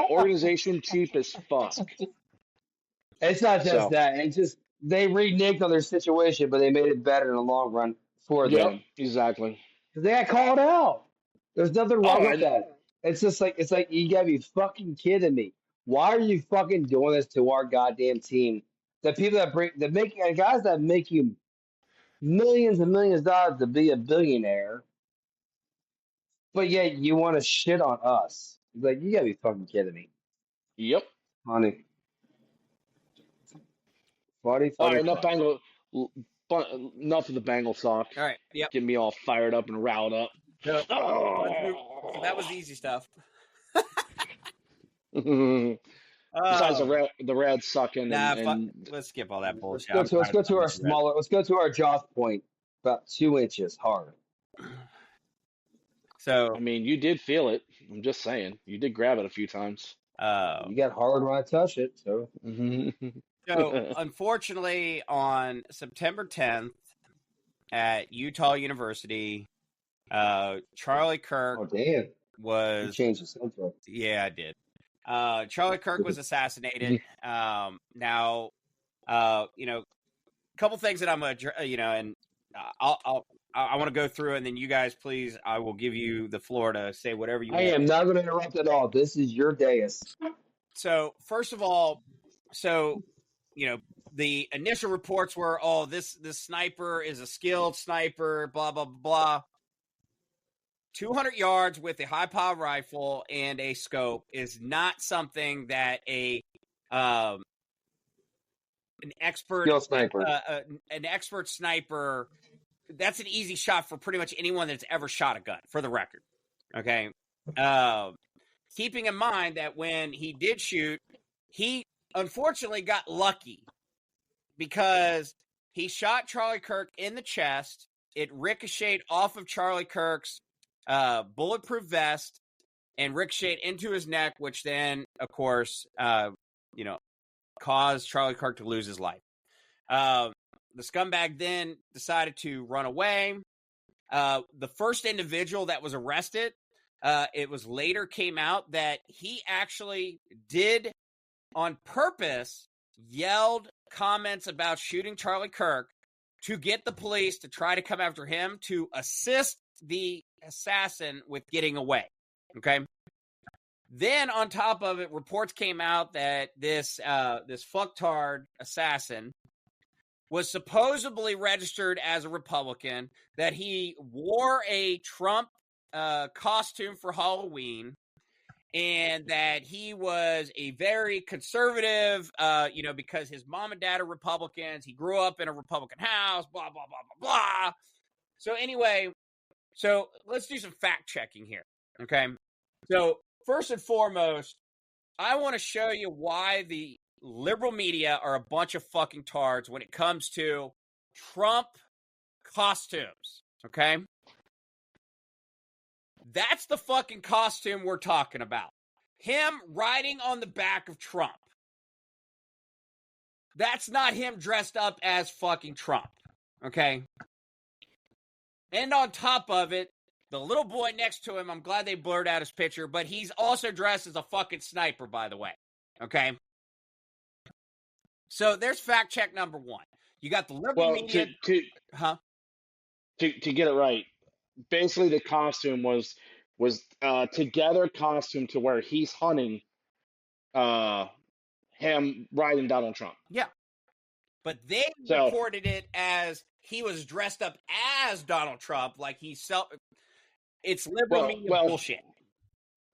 organization cheap as fuck. It's not just So, that. It's just they reneged on their situation, but they made it better in the long run for yep, them. exactly. They got called out. There's nothing Oh, wrong with that. It's just like you gotta be fucking kidding me. Why are you fucking doing this to our goddamn team? The people guys that make you millions and millions of dollars to be a billionaire, but yet you want to shit on us. Like you gotta be fucking kidding me, yep. honey. Funny, All funny, right, enough funny. enough of the Bengal talk. All right. Yep. Getting me all fired up and riled up. So, so that was the easy stuff. Besides the Reds sucking let's skip all that bullshit. Let's go to our jaws point about 2 inches hard. So Oh. I mean, you did feel it. I'm just saying, you did grab it a few times. You got hard when I touched it, so. So, unfortunately, on September 10th at Utah University, Charlie Kirk Oh damn! You was changed the subject. yeah, I did. Charlie Kirk was assassinated. Now, a couple things that I'm gonna, and I want to go through, and then you guys, please, I will give you the floor to say whatever you I want. am not going to interrupt at all. This is your dais. So, first of all, the initial reports were, oh, this sniper is a skilled sniper, blah, blah, blah. 200 yards with a high-power rifle and a scope is not something that an expert Skilled sniper. an expert sniper, that's an easy shot for pretty much anyone that's ever shot a gun, for the record. Okay? Keeping in mind that when he did shoot, he unfortunately got lucky because he shot Charlie Kirk in the chest. It ricocheted off of Charlie Kirk's bulletproof vest and ricocheted into his neck, which then, of course, caused Charlie Kirk to lose his life. The scumbag then decided to run away. The first individual that was arrested, it was later came out that he actually did on purpose yelled comments about shooting Charlie Kirk to get the police to try to come after him to assist the assassin with getting away. Okay. Then on top of it, reports came out that this fucktard assassin was supposedly registered as a Republican, that he wore a Trump costume for Halloween, and that he was a very conservative, because his mom and dad are Republicans. He grew up in a Republican house, blah, blah, blah, blah, blah. So anyway, let's do some fact checking here, okay? So first and foremost, I want to show you why the liberal media are a bunch of fucking tards when it comes to Trump costumes, okay? That's the fucking costume we're talking about. Him riding on the back of Trump. That's not him dressed up as fucking Trump, okay? And on top of it, the little boy next to him, I'm glad they blurred out his picture, but he's also dressed as a fucking sniper, by the way, okay? So there's fact check number one. You got the liberal media. To get it right, basically the costume was together costume to where he's hunting him riding Donald Trump. Yeah. But they reported it as he was dressed up as Donald Trump, like it's liberal media bullshit.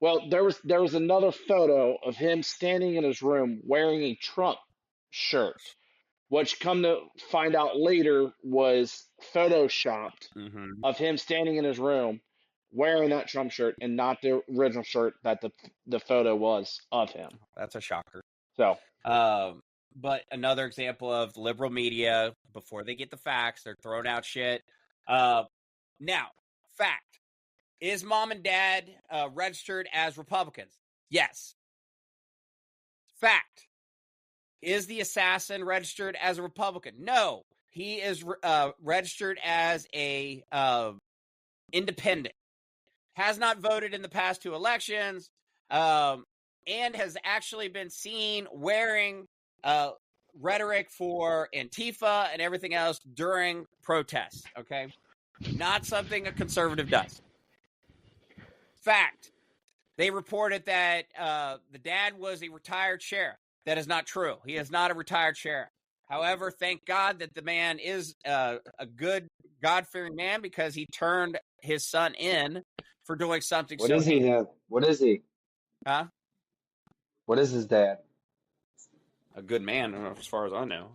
Well, there was another photo of him standing in his room wearing a Trump shirt, which come to find out later was photoshopped Mm-hmm. of him standing in his room wearing that Trump shirt and not the original shirt that the photo was of him. That's a shocker. So, but another example of liberal media, before they get the facts, they're throwing out shit. Now, fact. Is mom and dad registered as Republicans? Yes. Fact. Is the assassin registered as a Republican? No. He is registered as a independent. Has not voted in the past 2 elections, and has actually been seen wearing rhetoric for Antifa and everything else during protests, okay? Not something a conservative does. Fact. They reported that the dad was a retired sheriff. That is not true. He is not a retired sheriff. However, thank God that the man is a good, God-fearing man, because he turned his son in for doing something. What is he then? What is he? Huh? What is his dad? A good man, as far as I know.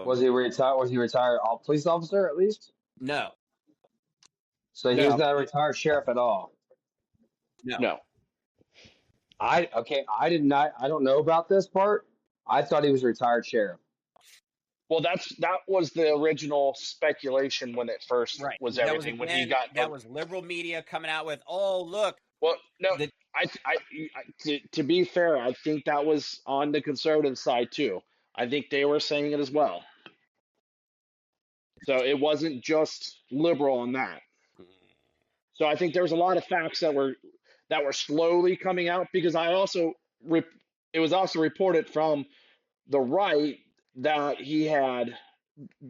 Was he retired? Was he retired police officer at least? No. So he was not a retired sheriff at all. no. I don't know about this part. I thought he was a retired sheriff. Well, that was the original speculation when it first was everything. That was liberal media coming out with, oh, look. Well, no, to be fair, I think that was on the conservative side too. I think they were saying it as well. So it wasn't just liberal on that. So I think there was a lot of facts that were slowly coming out, because it was also reported from the right that he had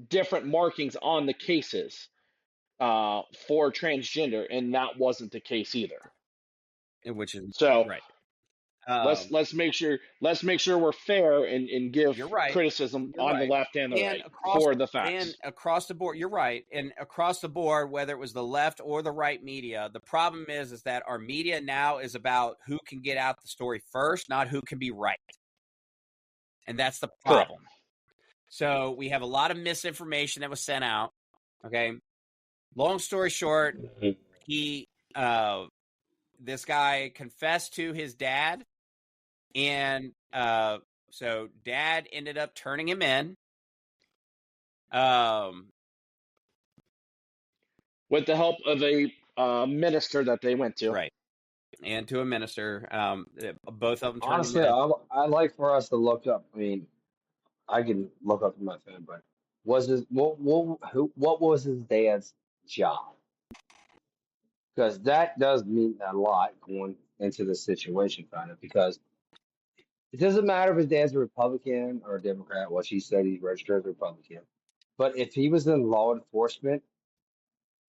different markings on the cases for transgender, and that wasn't the case either. Which is so right. Let's make sure we're fair and give criticism on the left and the right for the facts. And across the board, you're right. And across the board, whether it was the left or the right media, the problem is that our media now is about who can get out the story first, not who can be right. And that's the problem. Correct. So we have a lot of misinformation that was sent out. Okay. Long story short, this guy confessed to his dad, and so dad ended up turning him in. With the help of a minister that they went to. Right. And to a minister. Both of them turned honestly, him in. I'd like for us to look up. I mean, I can look up my phone, but what was his dad's job? Because that does mean a lot going into the situation, kind of, because it doesn't matter if his dad's a Republican or a Democrat. Well, she said he's registered as a Republican. But if he was in law enforcement,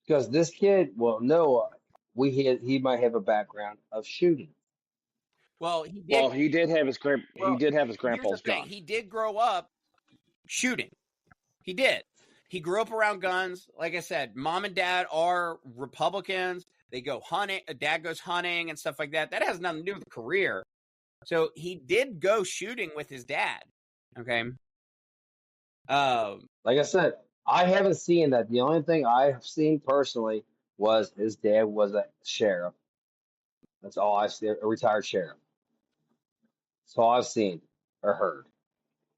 because this kid, well, no, he might have a background of shooting. Well, he did have his grandpa's gun. He did grow up shooting. He did. He grew up around guns. Like I said, mom and dad are Republicans. They go hunting. Dad goes hunting and stuff like that. That has nothing to do with the career. So he did go shooting with his dad. Okay. Like I said, I haven't seen that. The only thing I have seen personally was his dad was a sheriff. That's all I've seen, a retired sheriff. That's all I've seen or heard.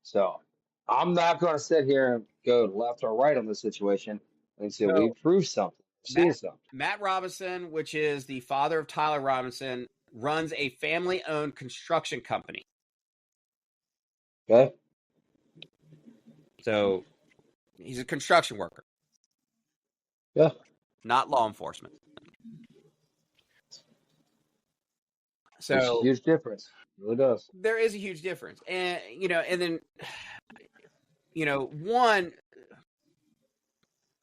So I'm not going to sit here and go left or right on this situation until we prove something, see something. Matt Robinson, which is the father of Tyler Robinson, runs a family-owned construction company. Okay. So he's a construction worker. Yeah. Not law enforcement. So there's a huge difference. It really does. There is a huge difference. And, and then, one,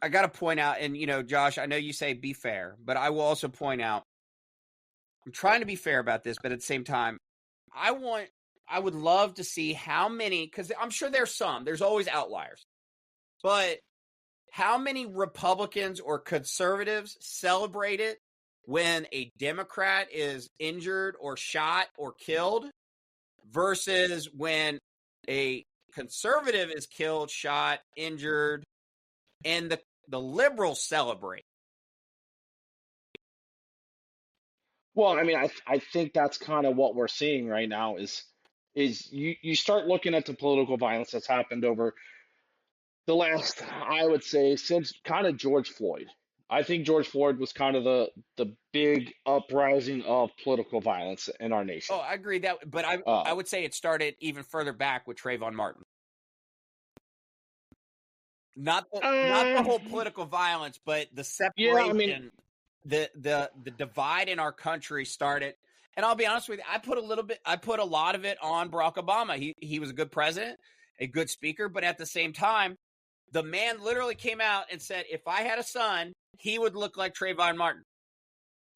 I got to point out, and, Josh, I know you say be fair, but I will also point out, I'm trying to be fair about this, but at the same time, I would love to see how many, because I'm sure there's always outliers, but how many Republicans or conservatives celebrated when a Democrat is injured or shot or killed versus when a conservative is killed, shot, injured, and the liberals celebrate. Well, I mean, I think that's kind of what we're seeing right now is you start looking at the political violence that's happened over the last, I would say, since kind of George Floyd. I think George Floyd was kind of the big uprising of political violence in our nation. Oh, I agree that, but I would say it started even further back with Trayvon Martin. Not the whole political violence, but the separation. Yeah, I mean, the divide in our country started. And I'll be honest with you, I put a lot of it on Barack Obama. He was a good president, a good speaker, but at the same time, the man literally came out and said, if I had a son, he would look like Trayvon Martin.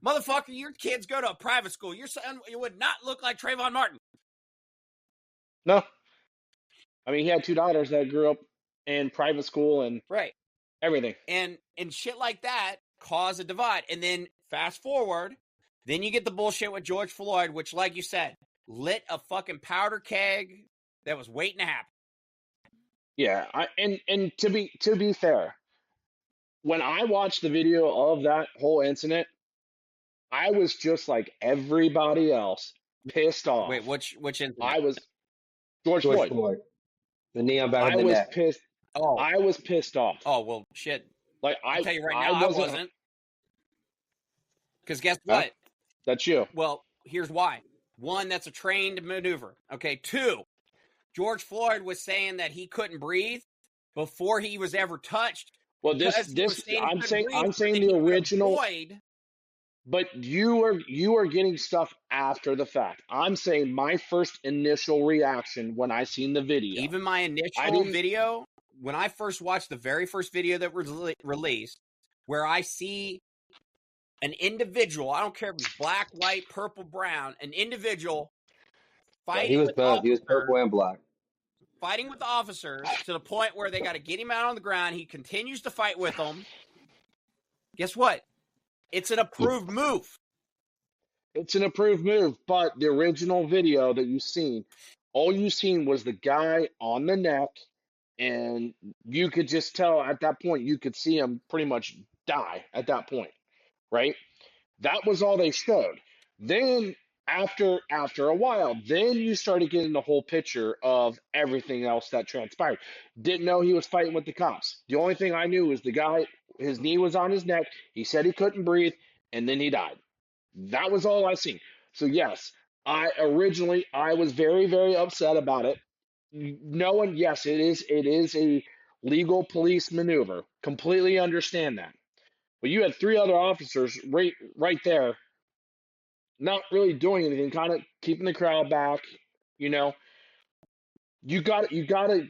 Motherfucker, your kids go to a private school. Your son would not look like Trayvon Martin. No. I mean, he had two daughters that grew up in private school and right, everything. And shit like that caused a divide. And then fast forward, then you get the bullshit with George Floyd, which, like you said, lit a fucking powder keg that was waiting to happen. Yeah, and to be fair, when I watched the video of that whole incident, I was just like everybody else, pissed off. Wait, which incident? I was George Floyd. The knee on back of the neck. Pissed. Oh, I was pissed off. Oh well, shit. Like I'll tell you right now, I wasn't. Because guess what? That's you. Well, here's why. One, that's a trained maneuver. Okay. Two, George Floyd was saying that he couldn't breathe before he was ever touched. Well, I'm saying the original. But you are getting stuff after the fact. I'm saying my first initial reaction when I seen the video. Even my initial video, when I first watched the very first video that was released, where I see an individual, I don't care if it's black, white, purple, brown, an individual fighting. He was both. He was purple and black. Fighting with the officers to the point where they got to get him out on the ground. He continues to fight with them. Guess what? It's an approved move. It's an approved move, but the original video that you seen, all you seen was the guy on the neck, and you could just tell at that point, you could see him pretty much die at that point, right? That was all they showed. Then after a while, then you started getting the whole picture of everything else that transpired. Didn't know he was fighting with the cops. The only thing I knew was the guy, his knee was on his neck. He said he couldn't breathe, and then he died. That was all I seen. So yes, I was very, very upset about it. Knowing, yes, it is a legal police maneuver. Completely understand that. But you had three other officers right there, not really doing anything, kind of keeping the crowd back. You know, you got to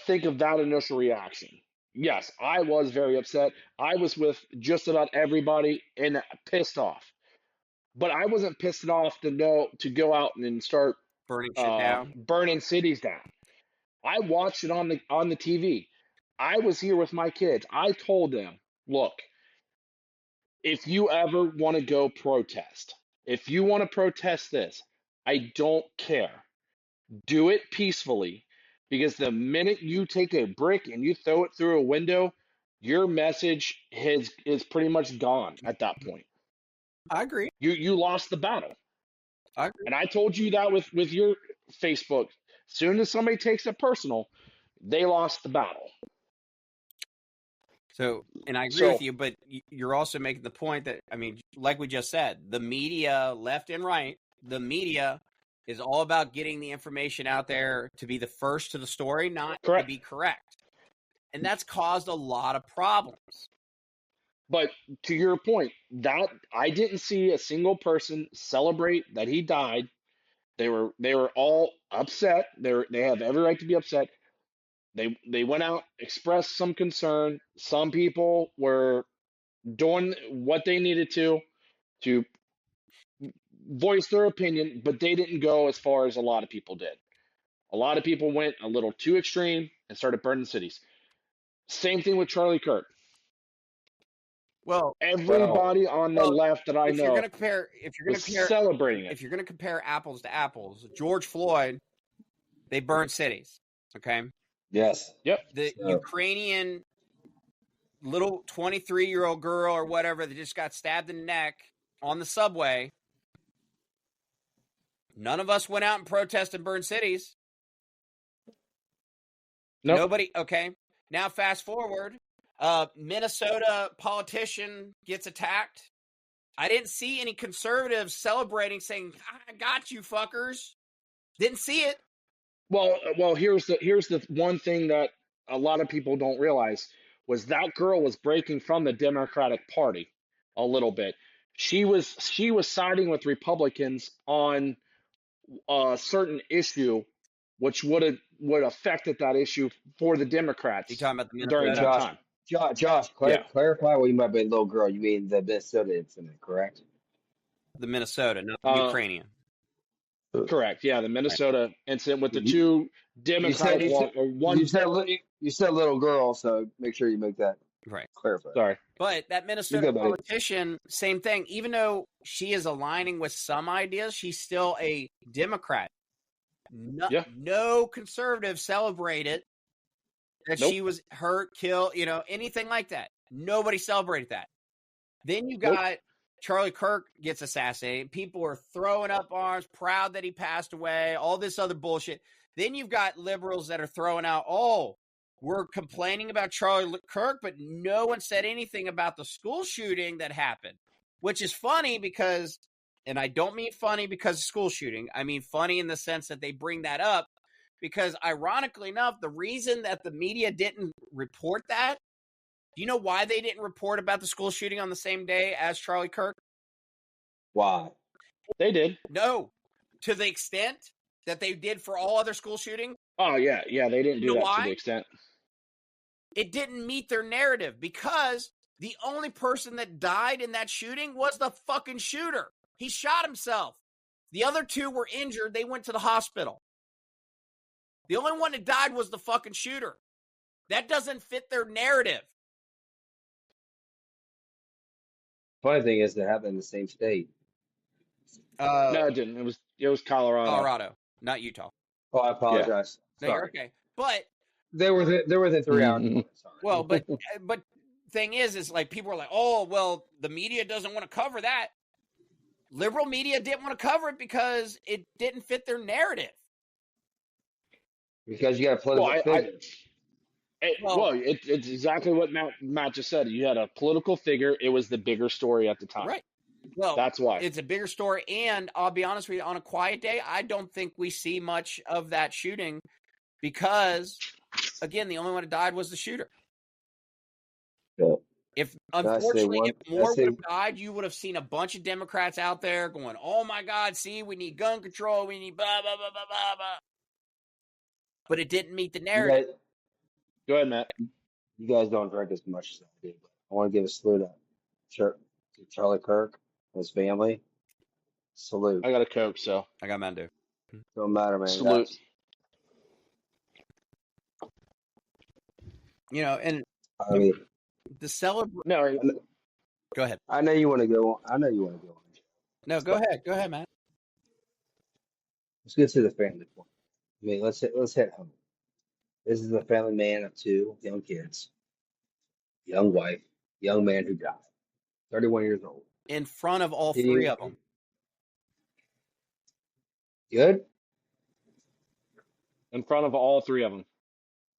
think of that initial reaction. Yes, I was very upset. I was with just about everybody and pissed off. But I wasn't pissed off to go out and start burning shit down, burning cities down. I watched it on the TV. I was here with my kids. I told them, look, if you ever want to go protest, if you want to protest this, I don't care. Do it peacefully, because the minute you take a brick and you throw it through a window, your message is pretty much gone at that point. I agree. You lost the battle. I agree. And I told you that with your Facebook. As soon as somebody takes it personal, they lost the battle. So, and I agree with you, but you're also making the point that, I mean, like we just said, the media, left and right, the media is all about getting the information out there to be the first to the story, not to be correct. And that's caused a lot of problems. But to your point, that I didn't see a single person celebrate that he died. They were all upset. They have every right to be upset. They went out, expressed some concern. Some people were doing what they needed to voice their opinion, but they didn't go as far as a lot of people did. A lot of people went a little too extreme and started burning cities. Same thing with Charlie Kirk. Well, Everybody on the left that I if you're know going to compare, was celebrating it. if you're going to compare apples to apples, George Floyd, they burned cities. Okay. Yes. Yep. The Ukrainian little 23-year-old girl or whatever that just got stabbed in the neck on the subway. None of us went out and protested and burned cities. Nope. Nobody. Okay. Now fast forward. Minnesota politician gets attacked. I didn't see any conservatives celebrating, saying, "I got you, fuckers." Didn't see it. Well, here's the one thing that a lot of people don't realize was that girl was breaking from the Democratic Party a little bit. She was siding with Republicans on a certain issue, which would have affected that issue for the Democrats You talking about the during Minnesota? that time. Josh, clarify what you meant by little girl. You mean the Minnesota incident, correct? The Minnesota, not the Ukrainian. Correct. Yeah, the Minnesota incident with the two Democratic You said little girl, so make sure you make that right. Clarify. Sorry. But that Minnesota politician, same thing. Even though she is aligning with some ideas, she's still a Democrat. No conservative celebrated that she was hurt, killed, anything like that. Nobody celebrated that. Then you got Charlie Kirk gets assassinated. People are throwing up arms, proud that he passed away, all this other bullshit. Then you've got liberals that are throwing out, we're complaining about Charlie Kirk, but no one said anything about the school shooting that happened, which is funny because, and I don't mean funny because of school shooting. I mean funny in the sense that they bring that up because ironically enough, the reason that the media didn't report that, do you know why they didn't report about the school shooting on the same day as Charlie Kirk? Why? They did. No, to the extent that they did for all other school shootings. Oh, yeah. Yeah, they didn't do that to the extent. It didn't meet their narrative because the only person that died in that shooting was the fucking shooter. He shot himself. The other two were injured. They went to the hospital. The only one that died was the fucking shooter. That doesn't fit their narrative. Funny thing is, they happened in the same state. No, it didn't. It was Colorado. Colorado, not Utah. Oh, I apologize. Yeah. No, you're okay. But they were within 3 hours. Sorry. Well, but thing is like people are like, the media doesn't want to cover that. Liberal media didn't want to cover it because it didn't fit their narrative. Because you got a political figure. It's exactly what Matt just said. You had a political figure. It was the bigger story at the time. Right. Well, that's why. It's a bigger story. And I'll be honest with you, on a quiet day, I don't think we see much of that shooting because, again, the only one that died was the shooter. Yeah. If more would have died, you would have seen a bunch of Democrats out there going, "Oh my God, see, we need gun control, we need blah blah blah blah blah blah." But it didn't meet the narrative. Go ahead, Matt. You guys don't drink as much as I do, but I want to give a salute to Charlie Kirk and his family. Salute. I got a Coke, so I got Mountain Dew. Don't matter, man. Salute. And I mean, the celebration. No, go ahead. I know you want to go. No, go ahead. Go ahead, Matt. Let's get to the family point. I mean, let's hit home. This is a family man of 2 young kids, young wife, young man who died, 31 years old. In front of all 3 of them. Good? In front of all 3 of them.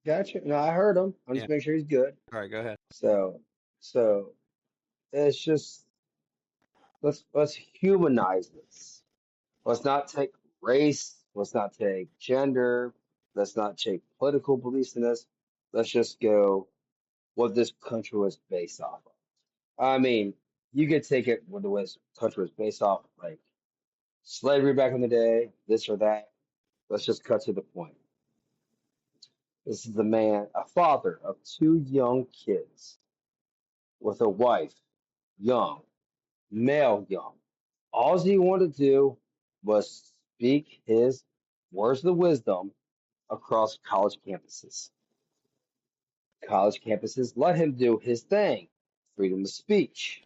Gotcha. No, I heard him. I'm just making sure he's good. All right, go ahead. So it's just let's humanize this. Let's not take race. Let's not take gender. Let's not take political beliefs in this. Let's just go what this country was based off of. I mean, you could take it what the country was based off, like slavery back in the day, this or that. Let's just cut to the point. This is a father of 2 young kids with a wife, young, male young. All he wanted to do was speak his words of wisdom across college campuses. College campuses let him do his thing. freedom of speech,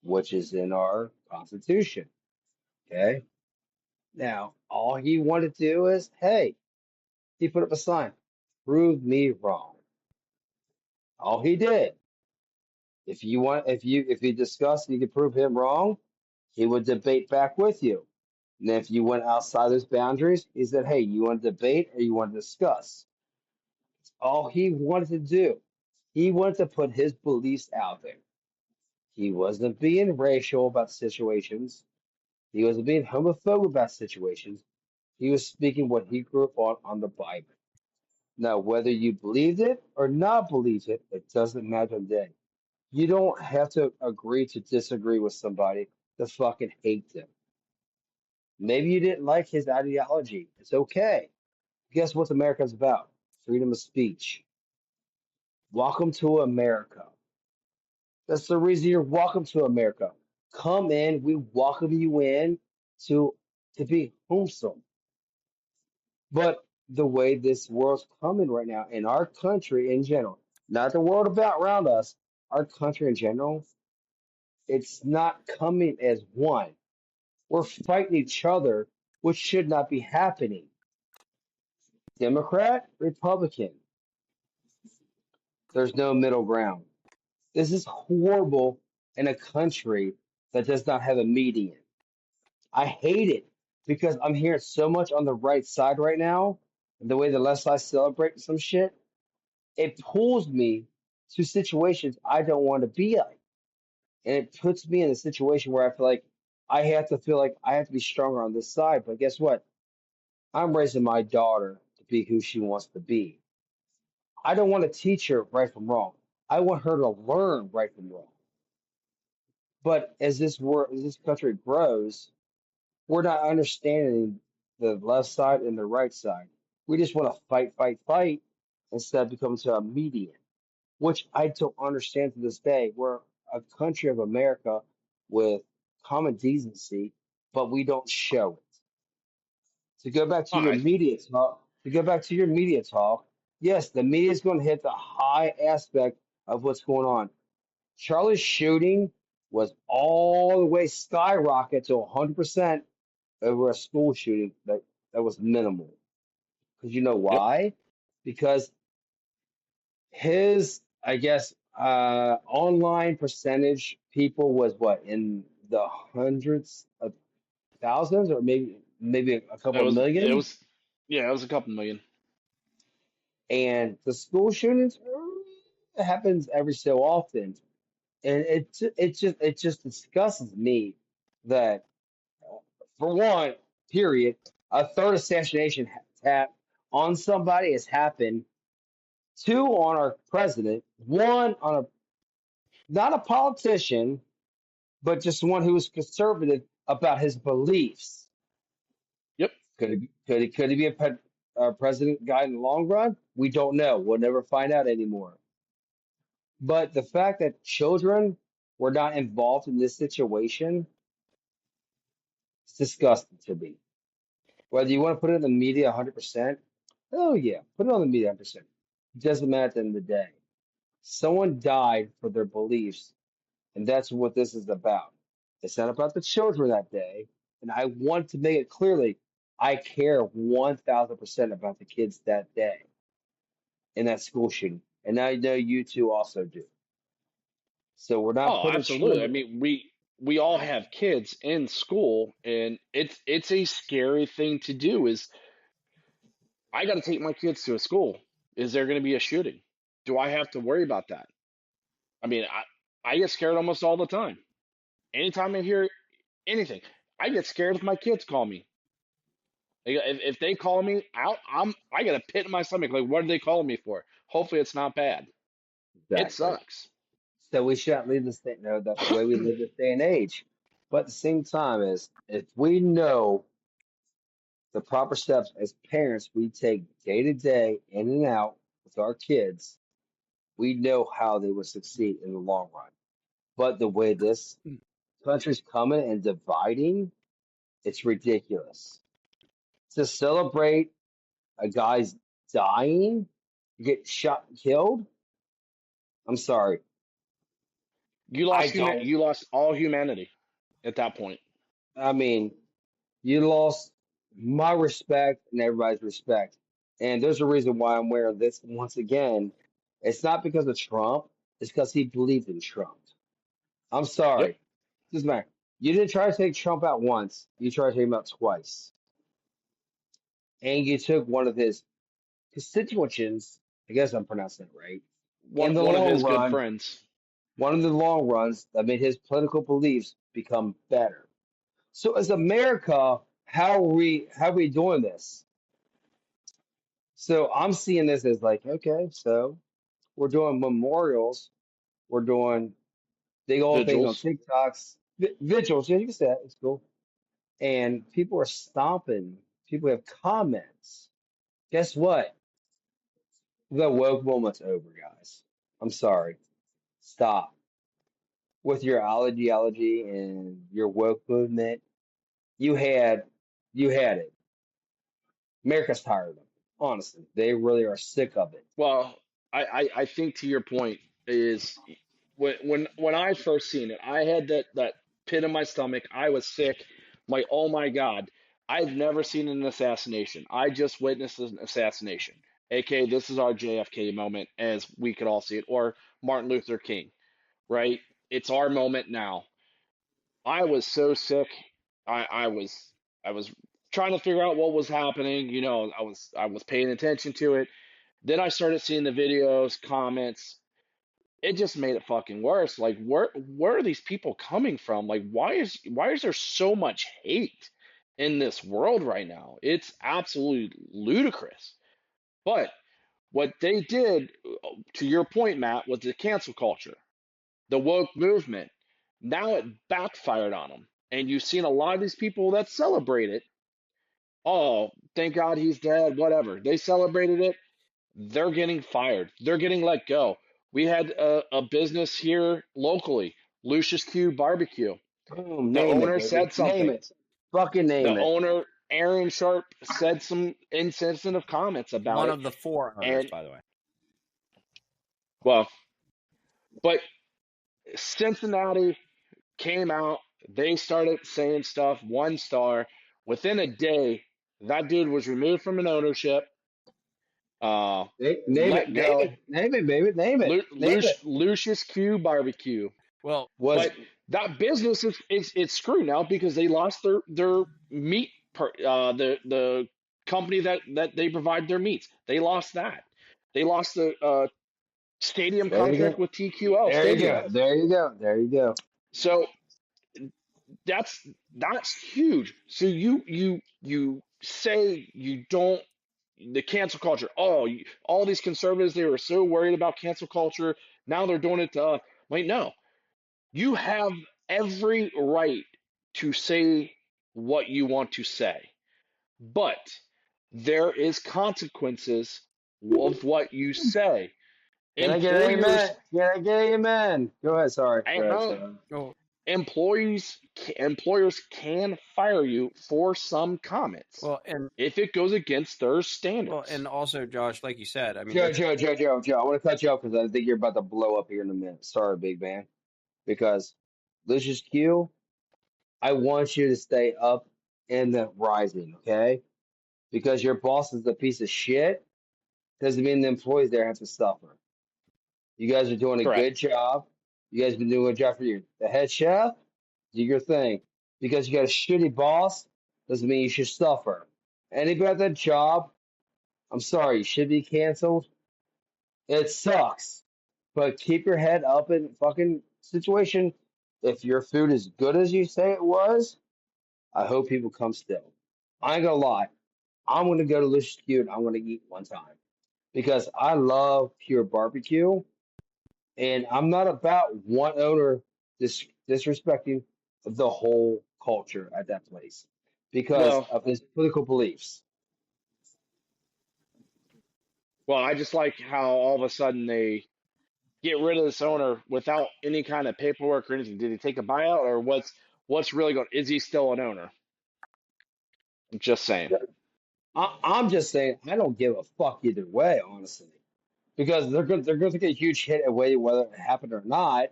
which is in our Constitution. Okay. Now, all he wanted to do is, hey, he put up a sign, prove me wrong. All he did. If you discuss and you could prove him wrong, he would debate back with you. And if you went outside those boundaries, he said, hey, you want to debate or you want to discuss? All he wanted to do. He wanted to put his beliefs out there. He wasn't being racial about situations. He wasn't being homophobic about situations. He was speaking what he grew up on the Bible. Now, whether you believed it or not believed it, it doesn't matter today. You don't have to agree to disagree with somebody to fucking hate them. Maybe you didn't like his ideology. It's okay. Guess what America's about? Freedom of speech. Welcome to America. That's the reason you're welcome to America. Come in. We welcome you in to be wholesome. But the way this world's coming right now, in our country in general, not the world about around us, our country in general, it's not coming as one. We're fighting each other, which should not be happening. Democrat, Republican. There's no middle ground. This is horrible in a country that does not have a median. I hate it because I'm hearing so much on the right side right now, and the way the left side celebrates some shit, it pulls me to situations I don't want to be in. And it puts me in a situation where I feel like I have to be stronger on this side. But guess what? I'm raising my daughter to be who she wants to be. I don't want to teach her right from wrong. I want her to learn right from wrong. But as this country grows, we're not understanding the left side and the right side. We just want to fight, fight, fight instead of becoming to a median, which I don't understand to this day. We're a country of America with common decency, but we don't show it. To go back to All your right. media talk, yes, the media is going to hit the high aspect of what's going on. Charlie's shooting was all the way skyrocket to 100% over a school shooting that was minimal. Because you know Yep. why? Because his, I guess, online percentage people was what, in the hundreds of thousands, or maybe a It couple of was. It million. was. Yeah, it was a couple million. And the school shootings, it happens every so often, and it just disgusts me that, for one, period, a third assassination on somebody has happened. Two on our president, one on not a politician, but just one who was conservative about his beliefs. Yep. Could he be a president guy in the long run? We don't know. We'll never find out anymore. But the fact that children were not involved in this situation is disgusting to me. Whether you want to put it in the media 100%, oh yeah, put it on the media 100%. It doesn't matter at the end of the day. Someone died for their beliefs, and that's what this is about. It's not about the children that day, and I want to make it clearly, I care 1,000% about the kids that day in that school shooting, and I know you two also do. So we're not Oh, putting absolutely. I children. mean, we all have kids in school, and it's a scary thing to do. Is I got to take my kids to a school. Is there going to be a shooting? Do I have to worry about that? I mean, I get scared almost all the time. Anytime I hear anything, I get scared if my kids call me. If they call me out, I got a pit in my stomach. Like, what are they calling me for? Hopefully, it's not bad. It Exactly. sucks. So we shouldn't leave this thing, no, that's the way we live this day and age. But at the same time, is if we know the proper steps as parents we take day to day in and out with our kids, we know how they will succeed in the long run. But the way this country's coming and dividing, it's ridiculous. To celebrate a guy's dying, get shot and killed, I'm sorry. I don't. You lost all humanity at that point. I mean, you lost my respect and everybody's respect. And there's a reason why I'm wearing this once again. It's not because of Trump. It's because he believed in Trump. I'm Yep. sorry. Doesn't matter. You didn't try to take Trump out once. You tried to take him out twice. And you took one of his constituents, I guess I'm pronouncing it right, in the One of long his good run, friends. one of the long runs that made his political beliefs become better. So as America, how are we doing this? So I'm seeing this as like, okay, so we're doing memorials, we're doing big old things on Vigils. TikToks, vigils, yeah, you can say that, it's cool. And people are stomping, people have comments. Guess what? The woke moment's over, guys. I'm sorry. Stop with your ideology and your woke movement. You had, you had it. America's tired of them. Honestly, they really are sick of it. Well, I think to your point is when I first seen it, I had that pit in my stomach. I was sick. Like, oh my God, I've never seen an assassination. I just witnessed an assassination. AKA, this is our JFK moment, as we could all see it, or Martin Luther King, right? It's our moment now. I was so sick. I was trying to figure out what was happening. I was paying attention to it. Then I started seeing the videos, comments. It just made it fucking worse. Like, where are these people coming from? Like, why is there so much hate in this world right now? It's absolutely ludicrous. But what they did, to your point, Matt, was the cancel culture, the woke movement. Now it backfired on them, and you've seen a lot of these people that celebrate it. Oh, thank God he's dead. Whatever. They celebrated it. They're getting fired. They're getting let go. We had a business here locally, Lucius Q Barbecue. Boom, The name it, owner baby. said Name something. it. Fucking The name it. owner, Aaron Sharp, said some insensitive comments about One it. of the four owners, And, by the way. well, but Cincinnati came out. They started saying stuff, 1 star. Within a day, that dude was removed from an ownership, uh, Name it. let Name go. it. Name it, baby. Name it. Name it. Lucius Q Barbecue. Well, Was But that business is it's screwed now because they lost their meat the company that they provide their meats. They lost that. They lost the stadium there you contract go. with TQL There you Stadium. go. There you go. There you go. So that's that's huge. So you say you don't the cancel culture. Oh, all these conservatives, they were so worried about cancel culture. Now they're doing it to us. Wait, no. You have every right to say what you want to say, but there is consequences of what you say. Can I get an amen? Employers, Can I get an amen? Go ahead. Sorry. Go hang ahead. on, Sorry. oh, employers can fire you for some comments well, and if it goes against their well, standards. and also, Josh, like you said, I mean, Joe, Joe, Joe, Joe, Joe. I want to cut you off because I think you're about to blow up here in a minute. Sorry, big man. Because Lucius Q, I want you to stay up in the rising, okay? Because your boss is a piece of shit doesn't mean the employees there have to suffer. You guys are doing a Correct. good job. You guys been doing a good job for you. The head chef, do your thing. Because you got a shitty boss doesn't mean you should suffer. Anybody at that job, I'm sorry, you should be canceled. It sucks. But keep your head up in fucking situation. If your food is good as you say it was, I hope people come still. I ain't gonna lie. I'm gonna go to Lucius Q and I'm gonna eat one time. Because I love pure barbecue. And I'm not about one owner disrespecting the whole culture at that place because Well, of his political beliefs. I just like how all of a sudden they get rid of this owner without any kind of paperwork or anything. Did he take a buyout or what's really going? Is he still an owner? I'm just saying. I'm just saying I don't give a fuck either way, honestly, because they're going to take a huge hit away whether it happened or not.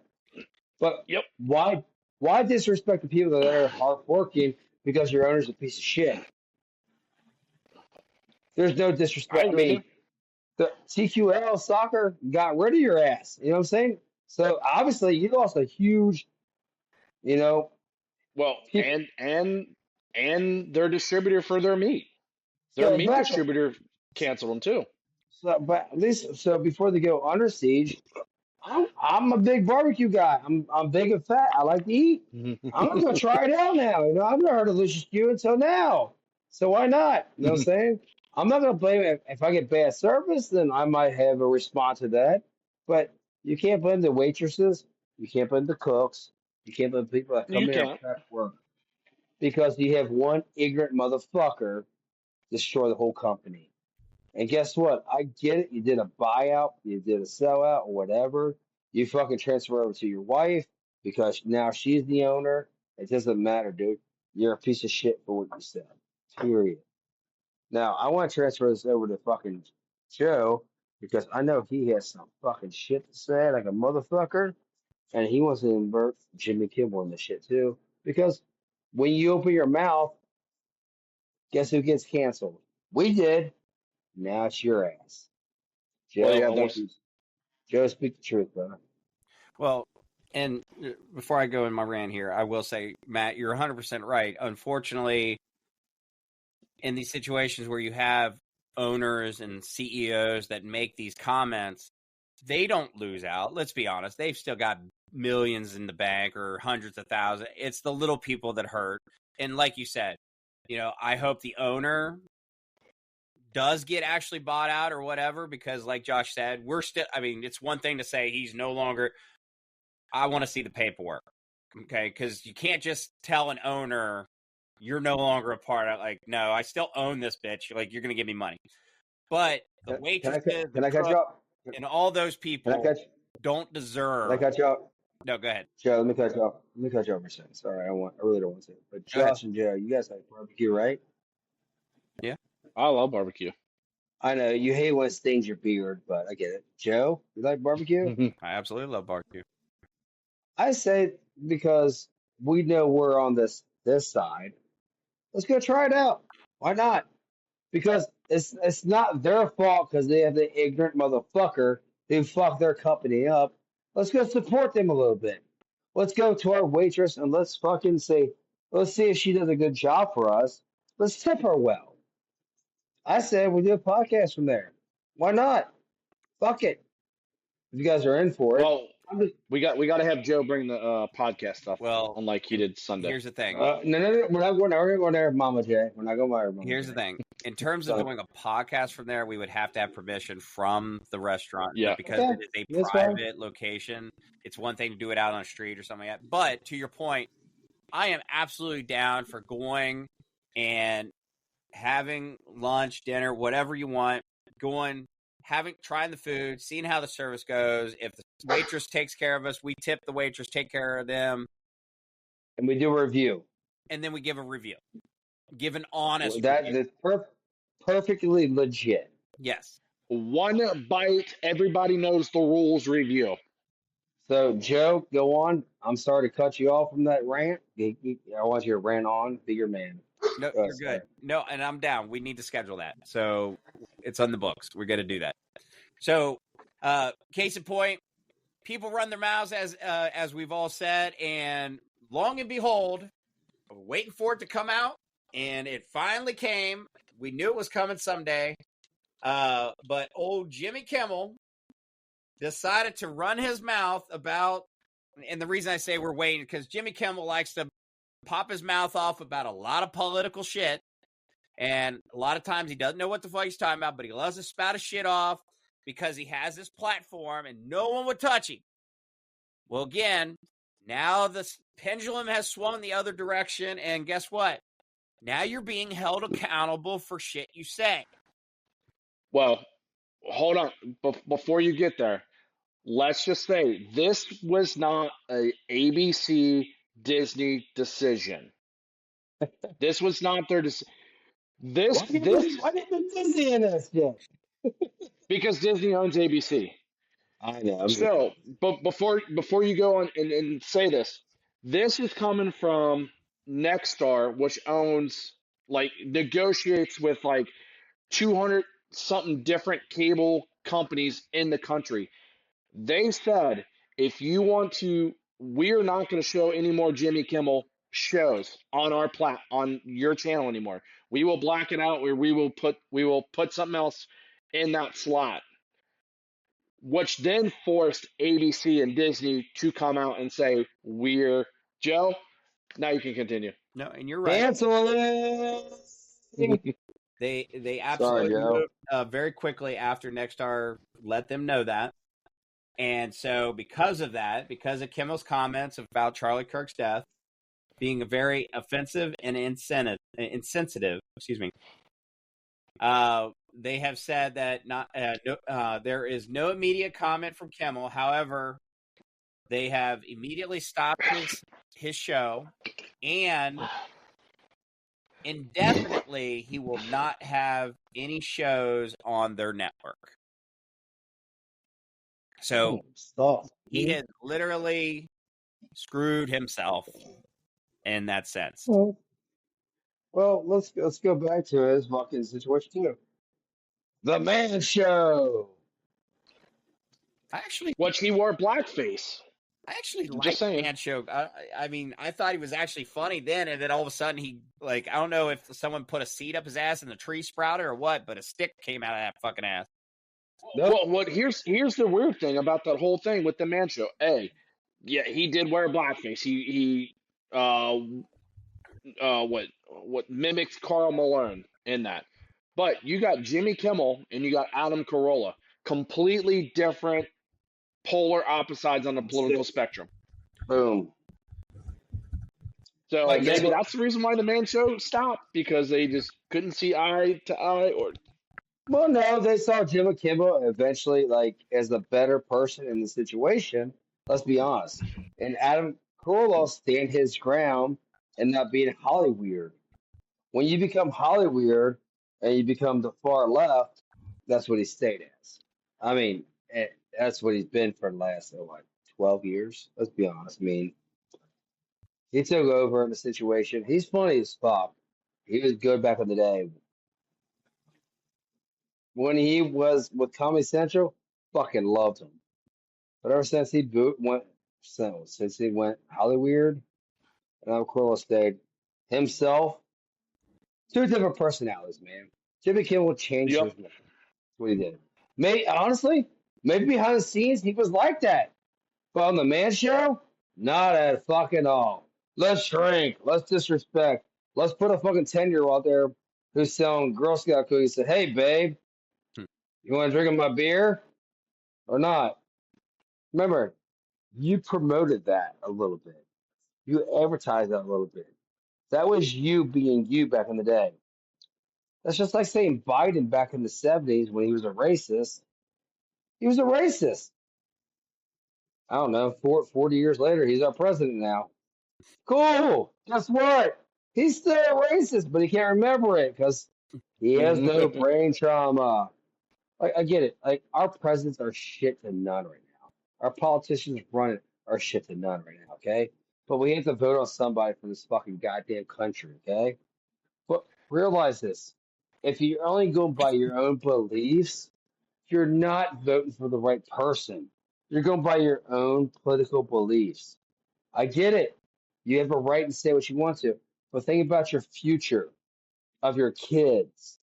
But Yep. why disrespect the people that are hardworking because your owner's a piece of shit? There's no I disrespect. I agree with mean, you. the TQL soccer got rid of your ass. You know what I'm saying? So obviously you lost a huge, you know, Well, people. and their distributor for their meat. Their So meat back, distributor canceled them too. so but at least so before they go under siege, I'm a big barbecue guy. I'm big and fat. I like to eat. I'm gonna go try it out now. You know, I've never heard of Lucius Q until now. So why not? You know what I'm saying? I'm not gonna blame it. If I get bad service, then I might have a response to that. But you can't blame the waitresses. You can't blame the cooks. You can't blame people that come You here and can't. prep work because you have one ignorant motherfucker destroy the whole company. And guess what? I get it. You did a buyout, you did a sellout, or whatever. You fucking transfer over to your wife because now she's the owner. It doesn't matter, dude. You're a piece of shit for what you said. Period. Now, I want to transfer this over to fucking Joe because I know he has some fucking shit to say, like a motherfucker. And he wants to invert Jimmy Kimmel in the shit too. Because when you open your mouth, guess who gets canceled? We did. Now it's your ass. Well, Joe, yeah, I want there's you. Joe, speak the truth, brother. Well, and before I go in my rant here, I will say, Matt, you're 100% right. Unfortunately, in these situations where you have owners and CEOs that make these comments, they don't lose out. Let's be honest. They've still got millions in the bank or hundreds of thousands. It's the little people that hurt. And like you said, I hope the owner does get actually bought out or whatever, because like Josh said, it's one thing to say he's no longer, I want to see the paperwork. Okay. Cause you can't just tell an owner you're no longer a part of, like, no, I still own this bitch. Like, you're going to give me money. But the waitresses, Can I the catch you cook, up? and all those Can I people catch? don't Can I deserve. catch you up? No, go ahead. Joe, let me catch you up. Let me catch you up for a second. Sorry, I really don't want to. But Go ahead. Josh and Joe, you guys like barbecue, right? Yeah. I love barbecue. I know you hate when it stings your beard, but I get it. Joe, you like barbecue? I absolutely love barbecue. I say because we know we're on this side. Let's go try it out. Why not? Because it's not their fault because they have the ignorant motherfucker who fucked their company up. Let's go support them a little bit. Let's go to our waitress and let's fucking say, let's see if she does a good job for us. Let's tip her well. I said we do a podcast from there. Why not? Fuck it. If you guys are in for it. Well, we got to have Joe bring the podcast stuff. Well, unlike he did Sunday. Here's the thing. No, we're not going there. We're going there, Mama J. We're not going there, Mama Here's J. the thing. In terms of doing a podcast from there, we would have to have permission from the restaurant. Yeah. Because Okay. it is a That's fine. private location. It's one thing to do it out on the street or something like that. But to your point, I am absolutely down for going and having lunch, dinner, whatever you want, trying the food, seeing how the service goes. If the waitress takes care of us, we tip the waitress, take care of them. And we do a review. And then we give a review. Give an honest That review. is perfectly legit. Yes. One bite, everybody knows the rules review. So, Joe, go on. I'm sorry to cut you off from that rant. I want you to rant on. Be your man. No, you're good. No, and I'm down. We need to schedule that. So it's on the books. We're going to do that. So, case in point, people run their mouths as we've all said, and long and behold, we're waiting for it to come out, and it finally came. We knew it was coming someday. But old Jimmy Kimmel decided to run his mouth about, and the reason I say we're waiting, because Jimmy Kimmel likes to pop his mouth off about a lot of political shit. And a lot of times he doesn't know what the fuck he's talking about, but he loves to spout his shit off because he has this platform and no one would touch him. Well, again, now the pendulum has swung the other direction, and guess what? Now you're being held accountable for shit you say. Well, hold on. Before you get there, let's just say this was not a ABC Disney decision. This was not their decision. Why did Disney in this shit? Because Disney owns ABC. I know. I'm just Still, but before you go on and say this is coming from Nexstar, which owns like negotiates with like 200 something different cable companies in the country. They said if you want to, we're not going to show any more Jimmy Kimmel shows on our on your channel anymore. We will black it out, or we will put something else in that slot, which then forced ABC and Disney to come out and say, we're Joe. Now you can continue. No, and you're right. canceling. They Sorry, absolutely Joe. moved very quickly after Nexstar let them know that. And so because of that, because of Kimmel's comments about Charlie Kirk's death being a very offensive and insensitive, they have said that there is no immediate comment from Kimmel. However, they have immediately stopped his show, and indefinitely he will not have any shows on their network. So Stop. he has literally screwed himself in that sense. Well, let's go back to his fucking situation too. The Man Show. Which he wore blackface. I actually Just like saying. Man Show. I mean, I thought he was actually funny then, and then all of a sudden he, like, I don't know if someone put a seed up his ass and the tree sprouted or what, but a stick came out of that fucking ass. Nope. Well, here's the weird thing about that whole thing with the Man Show. Yeah, he did wear blackface. He what mimics Carl Malone in that. But you got Jimmy Kimmel and you got Adam Carolla, completely different polar opposites on the political spectrum. Boom. So Like, maybe yeah, that's the reason why the Man Show stopped, because they just couldn't see eye to eye. Or Well, no, they saw Jimmy Kimmel eventually like as the better person in the situation. Let's be honest. And Adam Carolla stand his ground and not being Hollyweird. When you become Hollyweird and you become the far left, that's what he stayed as. I mean, that's what he's been for the last 12 years. Let's be honest. I mean, he took over in the situation. He's funny as fuck. He was good back in the day. When he was with Comedy Central, fucking loved him. But ever since since he went Hollyweird, and Adam Carolla stayed himself, two different personalities, man. Jimmy Kimmel changed his life. That's what he did. Honestly, maybe behind the scenes he was like that. But on the Man Show, not at fucking all. Let's drink. Let's disrespect. Let's put a fucking 10-year-old out there who's selling Girl Scout cookies and say, hey, babe, you want to drink my beer or not? Remember, you promoted that a little bit. You advertised that a little bit. That was you being you back in the day. That's just like saying Biden back in the 70s when he was a racist. He was a racist. I don't know, 40 years later, he's our president now. Cool. Guess what? He's still a racist, but he can't remember it because he has no brain trauma. Like, I get it. Like, our presidents are shit to none right now. Our politicians running are shit to none right now, okay? But we have to vote on somebody from this fucking goddamn country, okay? But realize this. If you're only going by your own beliefs, you're not voting for the right person. You're going by your own political beliefs. I get it. You have a right to say what you want to. But think about your future of your kids.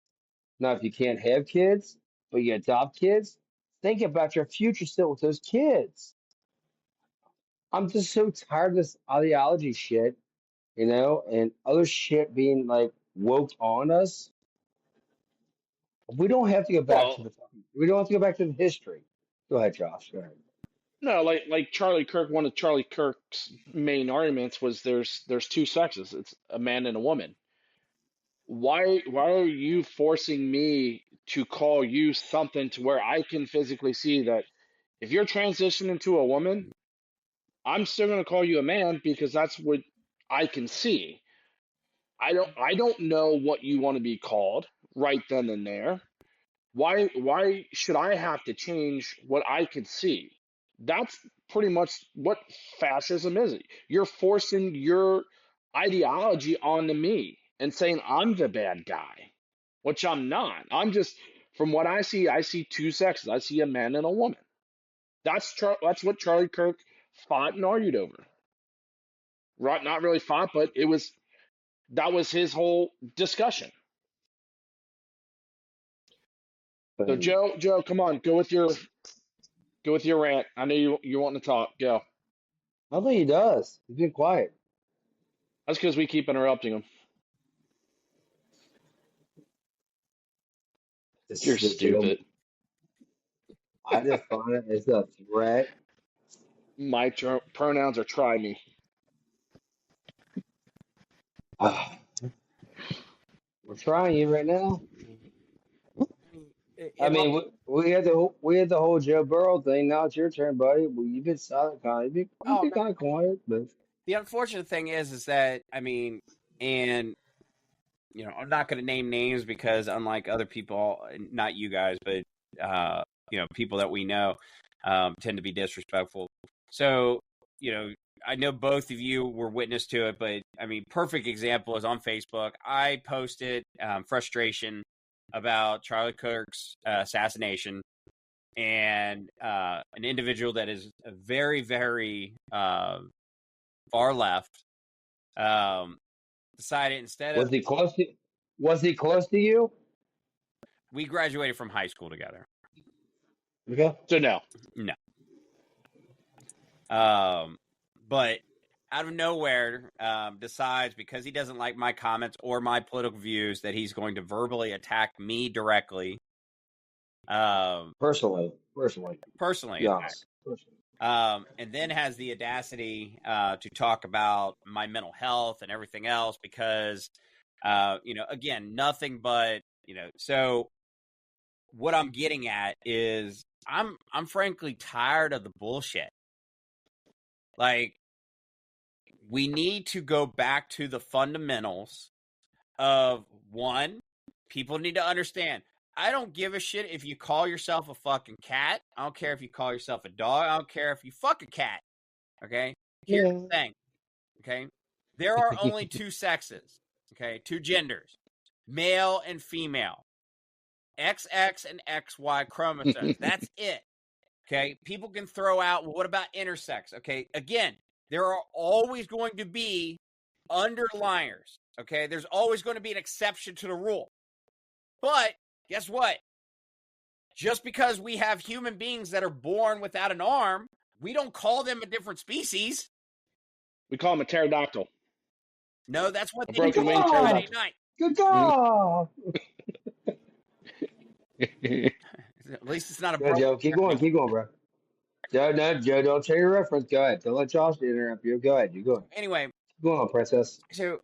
Now, if you can't have kids, but you adopt kids, think about your future still with those kids. I'm just so tired of this ideology shit, and other shit being like woke on us. We don't have to go back to we don't have to go back to the history. Go ahead, Josh. Go ahead. no, like Charlie Kirk. One of Charlie Kirk's main arguments was there's two sexes. It's a man and a woman. Why are you forcing me to call you something to where I can physically see that if you're transitioning to a woman, I'm still going to call you a man because that's what I can see. I don't know what you want to be called right then and there, Why should I have to change what I can see? That's pretty much what fascism is. You're forcing your ideology onto me and saying I'm the bad guy, which I'm not. I'm just, from what I see two sexes. I see a man and a woman. That's what Charlie Kirk fought and argued over. Right? Not really fought, but that was his whole discussion. So Joe, come on, go with your rant. I know you want to talk. Go. I don't think he does. He's been quiet. That's because we keep interrupting him. You're stupid. I just find it as a threat. My pronouns are try me. We're trying you right now. I mean, we had the whole Joe Burrow thing. Now it's your turn, buddy. Well, you've been silent, kind of. You've been kind of quiet, but the unfortunate thing is that, I mean, and you know, I'm not going to name names because unlike other people, not you guys, but you know, people that we know tend to be disrespectful. So, you know, I know both of you were witness to it, but I mean, perfect example is on Facebook. I posted frustration about Charlie Kirk's assassination, and an individual that is very, very far left decided instead of... Was he close to you? We graduated from high school together. Okay. So no. But out of nowhere, decides because he doesn't like my comments or my political views that he's going to verbally attack me directly. Personally. Yes. And then has the audacity to talk about my mental health and everything else because, you know, again, nothing but, you know, so what I'm getting at is I'm frankly tired of the bullshit. Like, we need to go back to the fundamentals of, one, people need to understand, I don't give a shit if you call yourself a fucking cat. I don't care if you call yourself a dog. I don't care if you fuck a cat. Okay? Here's the thing. Okay? There are only two sexes. Okay? Two genders. Male and female. XX and XY chromosomes. That's it. Okay? People can throw out, well, what about intersex? Okay? Again, there are always going to be underliners. Okay? There's always going to be an exception to the rule. But guess what? Just because we have human beings that are born without an arm, we don't call them a different species. We call them a pterodactyl. No, that's what they do on Friday night. Good job. At least it's not a... Go, Joe. Keep going, bro. Joe, don't share your reference. Go ahead. Don't let Josh interrupt you. Go ahead. You go. Anyway. Keep going on, princess. So,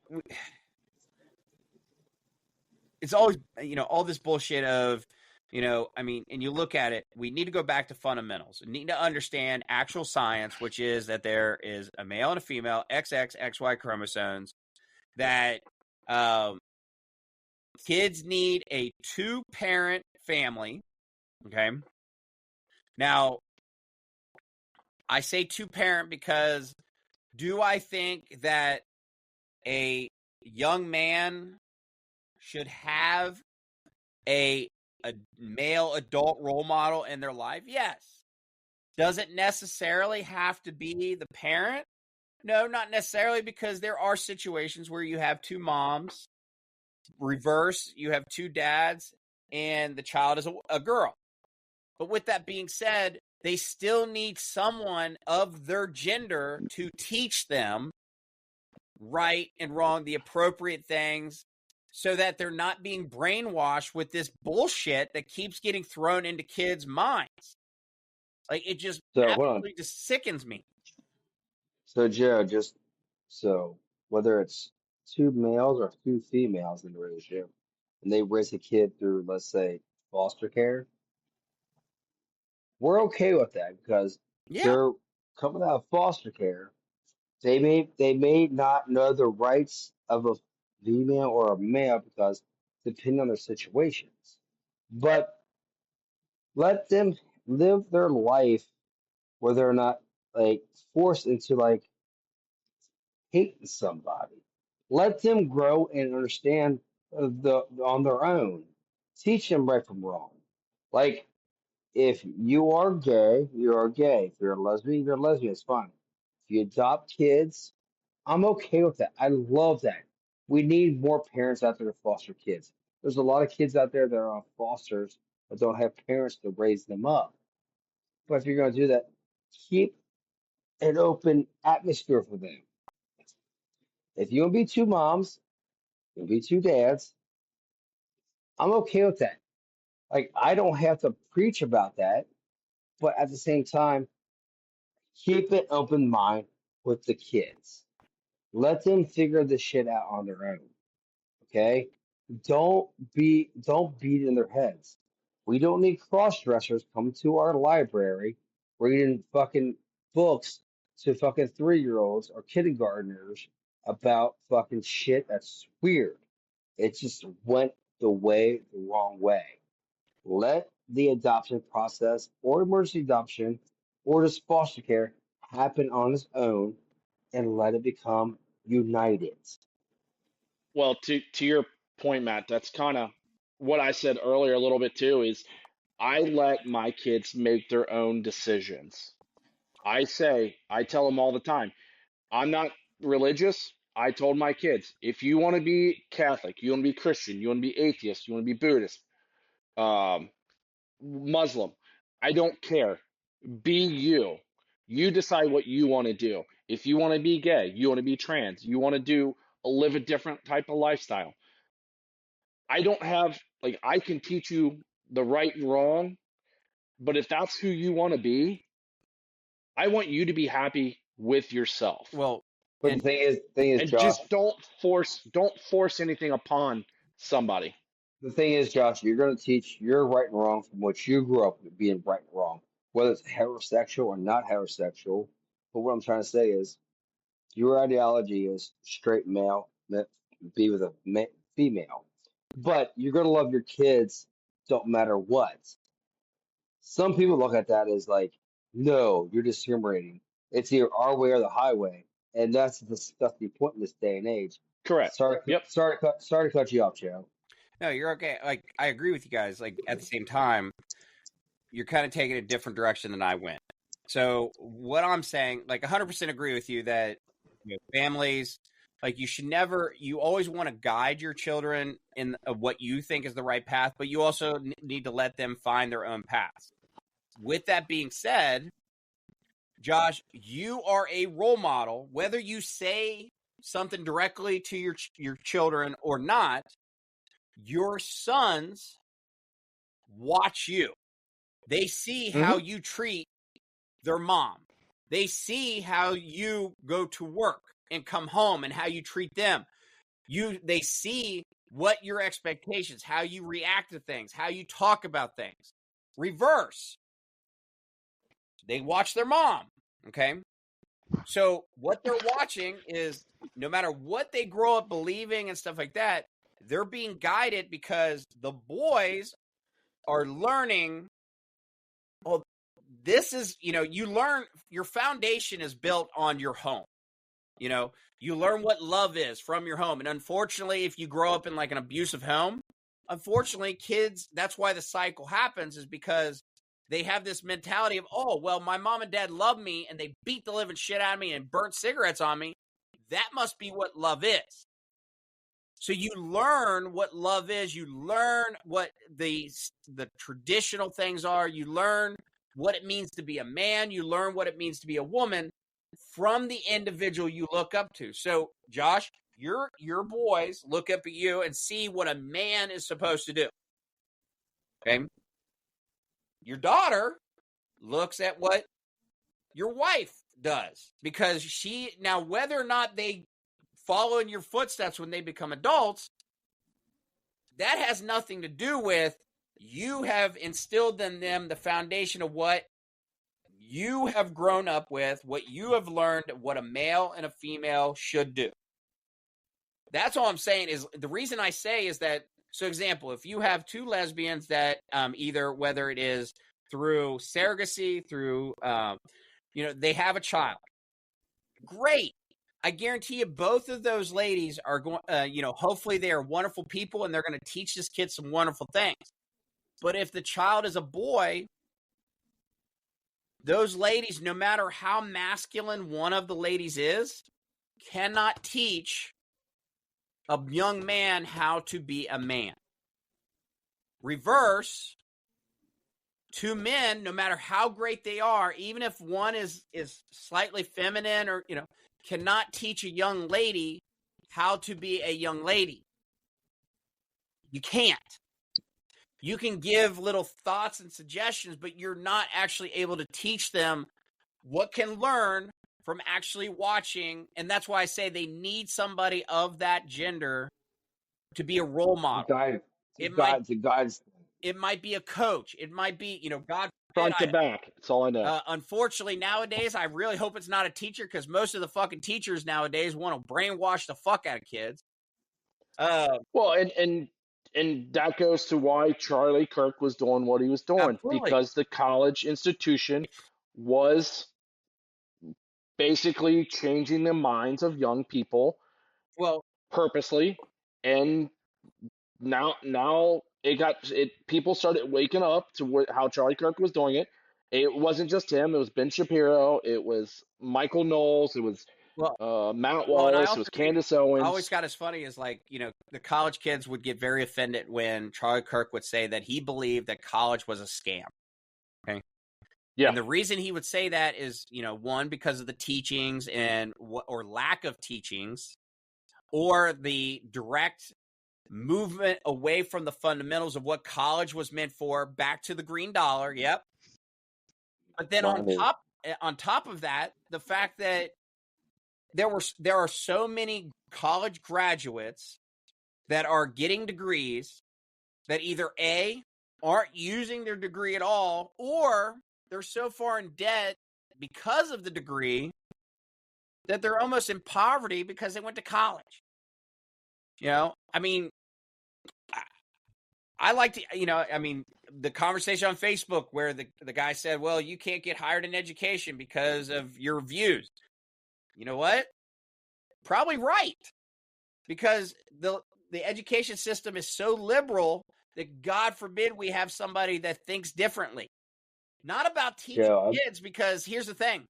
it's always, you know, all this bullshit of, you know, I mean, and you look at it, we need to go back to fundamentals. We need to understand actual science, which is that there is a male and a female, XX, XY chromosomes, that kids need a two-parent family, okay? Now, I say two-parent because do I think that a young man should have a male adult role model in their life? Yes. Does it necessarily have to be the parent? No, not necessarily, because there are situations where you have two moms, reverse, you have two dads, and the child is a girl. But with that being said, they still need someone of their gender to teach them right and wrong, the appropriate things, so that they're not being brainwashed with this bullshit that keeps getting thrown into kids' minds. Like, it just absolutely just sickens me. So, Joe, so whether it's two males or two females in the relationship, and they raise a kid through, let's say, foster care, we're okay with that because they're coming out of foster care. They may not know the rights of a female or a male because depending on their situations. But Let them live their life where they're not like forced into like hating somebody. Let them grow and understand the on their own. Teach them right from wrong. Like if you are gay, you are gay. If you're a lesbian, you're a lesbian. It's fine. If you adopt kids, I'm okay with that. I love that. We need more parents out there to foster kids. There's a lot of kids out there that are on fosters that don't have parents to raise them up. But if you're going to do that, keep an open atmosphere for them. If you want to be two moms, you'll be two dads. I'm okay with that. Like, I don't have to preach about that, but at the same time, keep an open mind with the kids. Let them figure this shit out on their own. Okay? Don't beat in their heads. We don't need cross dressers coming to our library reading fucking books to fucking 3-year-olds or kindergartners about fucking shit that's weird. It just went the wrong way. Let the adoption process or emergency adoption or just foster care happen on its own and let it become united. Well, to your point, Matt, that's kind of what I said earlier a little bit too, is I let my kids make their own decisions. I tell them all the time, I'm not religious. I told my kids, if you want to be Catholic, you want to be Christian, you want to be atheist, you want to be Buddhist, um, Muslim, I don't care. Be you. You decide what you want to do. If you want to be gay, you want to be trans, you want to live a different type of lifestyle. I don't have, like, I can teach you the right and wrong, but if that's who you want to be, I want you to be happy with yourself. Well, But and the thing is, And Josh. just don't force anything upon somebody. The thing is, Josh, you're going to teach your right and wrong from what you grew up with being right and wrong, whether it's heterosexual or not heterosexual. But what I'm trying to say is, your ideology is straight male, be with a female. But you're going to love your kids, don't matter what. Some people look at that as like, no, you're discriminating. It's either our way or the highway, and that's the disgusting point in this day and age. Correct. Yep. Sorry to cut you off, Joe. no, you're okay. Like, I agree with you guys. Like, at the same time, you're kind of taking a different direction than I went. So what I'm saying, like, 100% agree with you that families, like, you always want to guide your children in what you think is the right path, but you also need to let them find their own path. With that being said, Josh, you are a role model, whether you say something directly to your children or not. Your sons watch you. They see how you treat their mom. They see how you go to work and come home and how you treat them. They see what your expectations, how you react to things, how you talk about things. Reverse. They watch their mom, okay? So what they're watching is, no matter what they grow up believing and stuff like that, they're being guided because the boys are learning. Well, this is, you learn, your foundation is built on your home. You learn what love is from your home. And unfortunately, if you grow up in like an abusive home, unfortunately, kids, that's why the cycle happens, is because they have this mentality of, oh, well, my mom and dad love me and they beat the living shit out of me and burnt cigarettes on me. That must be what love is. So you learn what love is. You learn what the traditional things are. You learn what it means to be a man. You learn what it means to be a woman from the individual you look up to. So, Josh, your boys look up at you and see what a man is supposed to do. Okay? Your daughter looks at what your wife does, because now whether or not they follow in your footsteps when they become adults, that has nothing to do with, you have instilled in them the foundation of what you have grown up with, what you have learned, what a male and a female should do. That's all I'm saying. Is the reason I say is that So example, if you have two lesbians that either, whether it is through surrogacy, through, they have a child, great. I guarantee you both of those ladies are going, hopefully they are wonderful people and they're going to teach this kid some wonderful things. But if the child is a boy, those ladies, no matter how masculine one of the ladies is, cannot teach a young man how to be a man. Reverse, two men, no matter how great they are, even if one is slightly feminine or, cannot teach a young lady how to be a young lady. You can't. You can give little thoughts and suggestions, but you're not actually able to teach them what can learn from actually watching. And that's why I say they need somebody of that gender to be a role model. It might be a coach. It might be, God front to back. That's all I know. Unfortunately, nowadays, I really hope it's not a teacher, because most of the fucking teachers nowadays want to brainwash the fuck out of kids. Well, and that goes to why Charlie Kirk was doing what he was doing. Absolutely. Because the college institution was basically changing the minds of young people, purposely, and now people started waking up to how Charlie Kirk was doing it. It wasn't just him. It was Ben Shapiro. It was Michael Knowles. It was Matt Wallace. It was Candace Owens. I always got as funny as, like, the college kids would get very offended when Charlie Kirk would say that he believed that college was a scam. Okay. Yeah. And the reason he would say that is, one, because of the teachings or lack of teachings, or the direct movement away from the fundamentals of what college was meant for, back to the green dollar. Yep. But then on top of that, the fact that there are so many college graduates that are getting degrees that either A, aren't using their degree at all, or they're so far in debt because of the degree that they're almost in poverty because they went to college. I mean, I like to, the conversation on Facebook where the guy said, well, you can't get hired in education because of your views. You know what? Probably right. Because the education system is so liberal that, God forbid, we have somebody that thinks differently. Not about teaching kids, because here's the thing.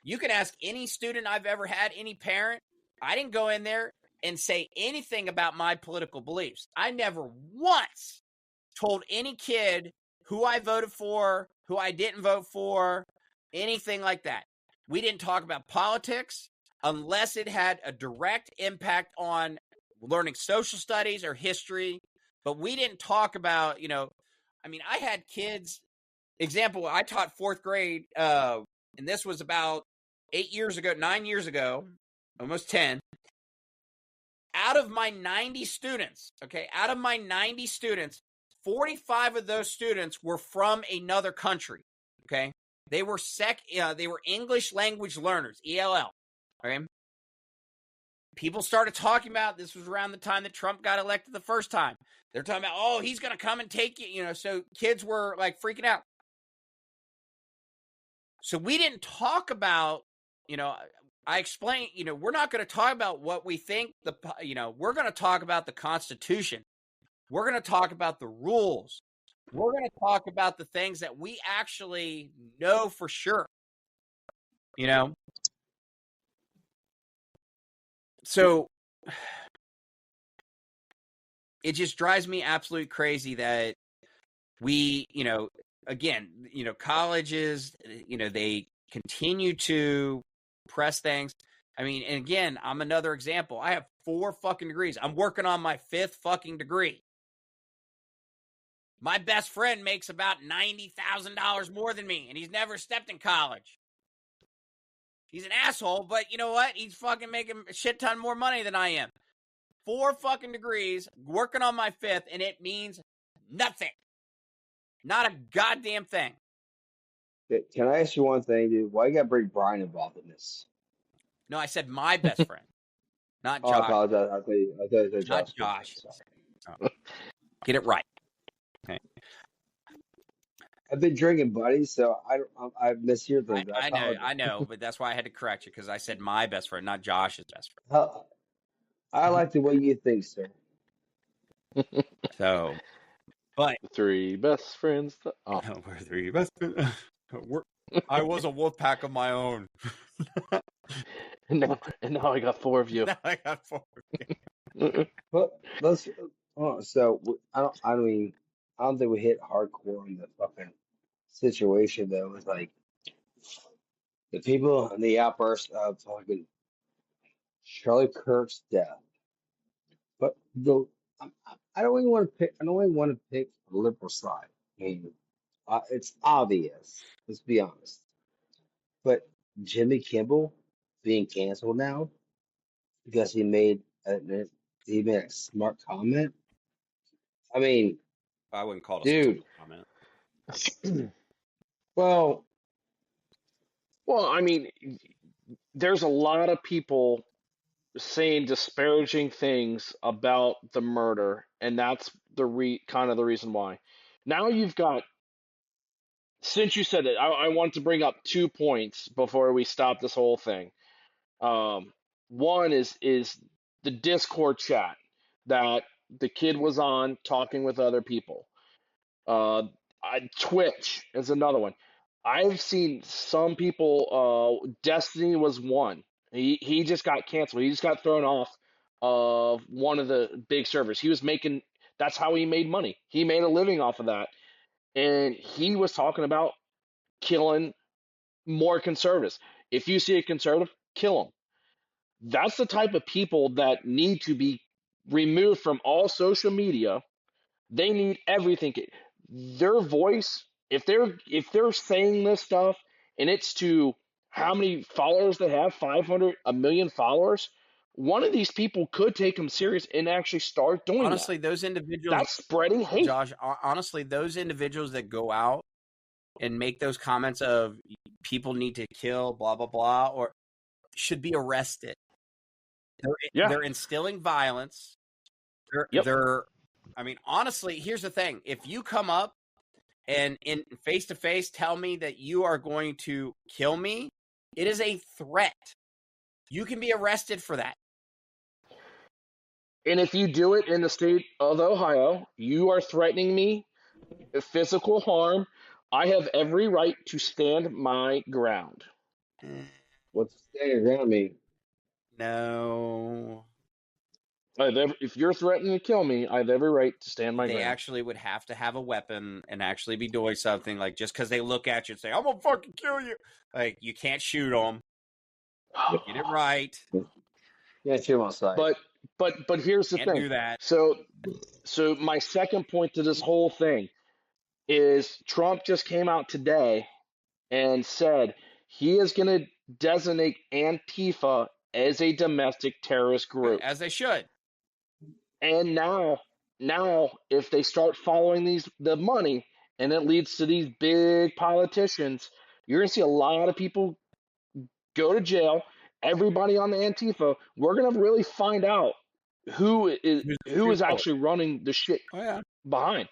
You can ask any student I've ever had, any parent. I didn't go in there and say anything about my political beliefs. I never once told any kid who I voted for, who I didn't vote for, anything like that. We didn't talk about politics unless it had a direct impact on learning social studies or history. But we didn't talk about, I had kids, example, I taught fourth grade, and this was about 9 years ago, almost 10. Out of my 90 students, 45 of those students were from another country, okay? They were English language learners, ELL, okay? People started talking about, this was around the time that Trump got elected the first time. They're talking about, oh, he's going to come and take you, so kids were like freaking out. So we didn't talk about, I explained, we're not going to talk about what we think, we're going to talk about the Constitution. We're going to talk about the rules. We're going to talk about the things that we actually know for sure. So it just drives me absolutely crazy that we, again, colleges, they continue to press things. And again, I'm another example. I have 4 fucking degrees. I'm working on my 5th fucking degree. My best friend makes about $90,000 more than me, and he's never stepped in college. He's an asshole, but you know what? He's fucking making a shit ton more money than I am. 4 fucking degrees, working on my 5th, and it means nothing. Not a goddamn thing. Can I ask you one thing, dude? Why you got to bring Brian involved in this? No, I said my best friend, not Josh. I apologize. I thought you said not Josh. Josh. Get it right. Okay. I've been drinking, buddy, so I miss your things. I know, but that's why I had to correct you because I said my best friend, not Josh's best friend. I like the way you think, sir. So, but Three best friends. we're three best friends. I was a wolf pack of my own. And now I got four of you. Now I got four. But let's. So I don't think we hit hardcore on the fucking situation though. It's like the people in the outburst of fucking Charlie Kirk's death. But I don't even want to pick. I don't even want to pick the liberal side. I mean, it's obvious. Let's be honest. But Jimmy Kimmel being canceled now because he made a smart comment. I mean, I wouldn't call it dude. a comment. Well, I mean, there's a lot of people saying disparaging things about the murder, and that's kind of the reason why. Now you've got, since you said it, I want to bring up 2 points before we stop this whole thing. One is the Discord chat that the kid was on talking with other people. Twitch is another one. I've seen some people. Destiny was one. He just got canceled. He just got thrown off of one of the big servers. That's how he made money. He made a living off of that, and he was talking about killing more conservatives. If you see a conservative, kill him. That's the type of people that need to be removed from all social media. They need everything. Their voice, if they're saying this stuff and it's to how many followers they have, 500, 1 million followers, one of these people could take them serious and actually start doing Honestly, that. those individuals, That's spreading hate. Josh, honestly, those individuals that go out and make those comments of people need to kill, blah, blah, blah, or should be arrested. They're instilling violence. I mean, honestly, here's the thing. If you come up and in face-to-face tell me that you are going to kill me, it is a threat. You can be arrested for that. And if you do it in the state of Ohio, you are threatening me with physical harm. I have every right to stand my ground. what's stand your ground mean? No. If you're threatening to kill me, I have every right to stand my ground. They actually would have to have a weapon and actually be doing something, like just because they look at you and say, I'm going to fucking kill you. Like, you can't shoot them. Get it right. Yeah, shoot on sight. But here's the Can't thing. do that. So my second point to this whole thing is Trump just came out today and said he is going to designate Antifa as a domestic terrorist group. As they should. And now if they start following the money and it leads to these big politicians, you're going to see a lot of people go to jail. Everybody on the Antifa, we're going to really find out who is actually running the shit behind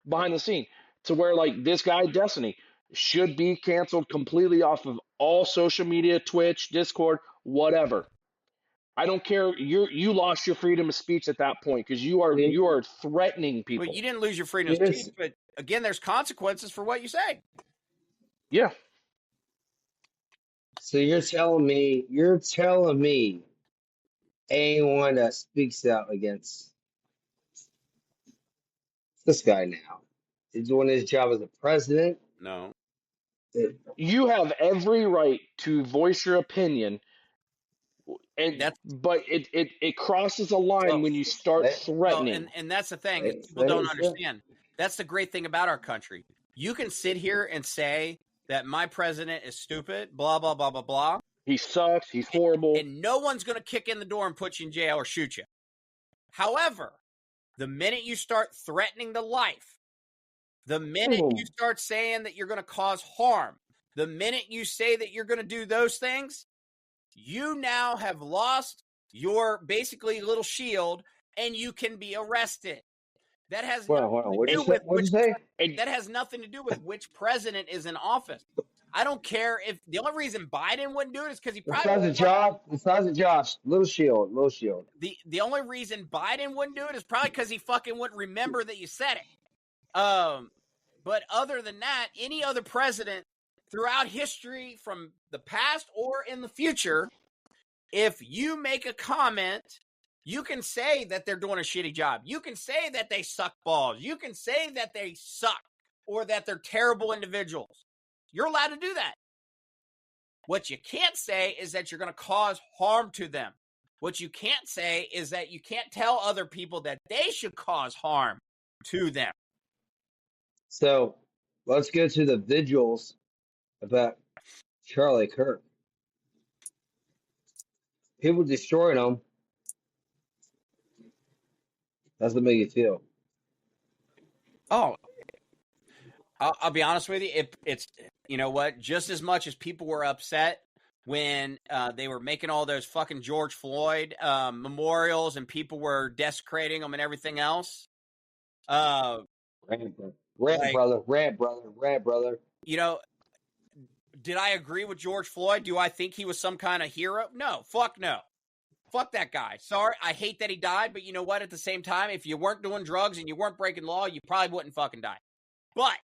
the scene, to where, like, this guy Destiny should be canceled completely off of all social media, Twitch, Discord, whatever. I don't care. You lost your freedom of speech at that point because you are threatening people. Well, you didn't lose your freedom of speech, but again, there's consequences for what you say. Yeah. So you're telling me anyone that speaks out against this guy now is doing his job as a president? No. You have every right to voice your opinion, but it crosses a line when you start threatening. And that's the thing. People don't understand. That's the great thing about our country. You can sit here and say that my president is stupid, blah, blah, blah, blah, blah. He sucks. He's horrible. And no one's going to kick in the door and put you in jail or shoot you. However, the minute you start threatening the life, the minute you start saying that you're going to cause harm, the minute you say that you're going to do those things, you now have lost your basically little shield and you can be arrested. That has Hold on, nothing hold on. to What'd do you say? with What'd you say? that has nothing to do with which president is in office. I don't care if the only reason Biden wouldn't do it is because he The probably size of Josh. The size of Josh. Little shield. Little shield. the only reason Biden wouldn't do it is probably because he fucking wouldn't remember that you said it. But other than that, any other president throughout history, from the past or in the future, if you make a comment, you can say that they're doing a shitty job. You can say that they suck balls. You can say that they suck or that they're terrible individuals. You're allowed to do that. What you can't say is that you're going to cause harm to them. What you can't say is that you can't tell other people that they should cause harm to them. So let's go to the vigils about Charlie Kirk. People destroying him. How's that make you feel? Oh, I'll be honest with you. It's you know what? Just as much as people were upset when they were making all those fucking George Floyd memorials and people were desecrating them and everything else. Rant, brother. You know, did I agree with George Floyd? Do I think he was some kind of hero? No. Fuck no. Fuck that guy. Sorry, I hate that he died, but you know what? At the same time, if you weren't doing drugs and you weren't breaking law, you probably wouldn't fucking die. But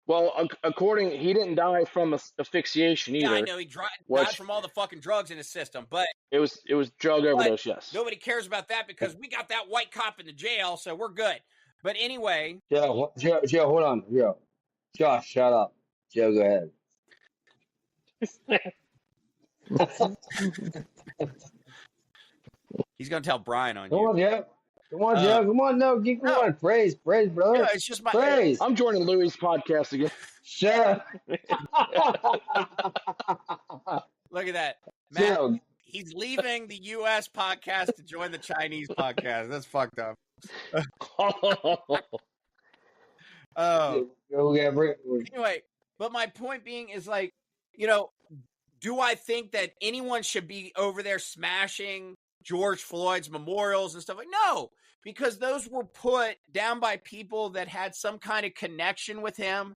Well, he didn't die from asphyxiation either. yeah, I know he died from all the fucking drugs in his system, but it was drug overdose. Yes. Nobody cares about that because we got that white cop in the jail, so we're good. But anyway, Joe, hold on, Joe. Josh, shut up. Joe, go ahead. he's gonna tell Brian on Come you. on, Joe. Come on, Joe. Come on, no, keep going. Praise, brother. Yeah, it's just my praise. I'm joining Louis' podcast again. Shut Look at that, Matt. Joe. He's leaving the U.S. podcast to join the Chinese podcast. That's fucked up. Anyway, but my point being is like, you know, do I think that anyone should be over there smashing George Floyd's memorials and stuff like? No, because those were put down by people that had some kind of connection with him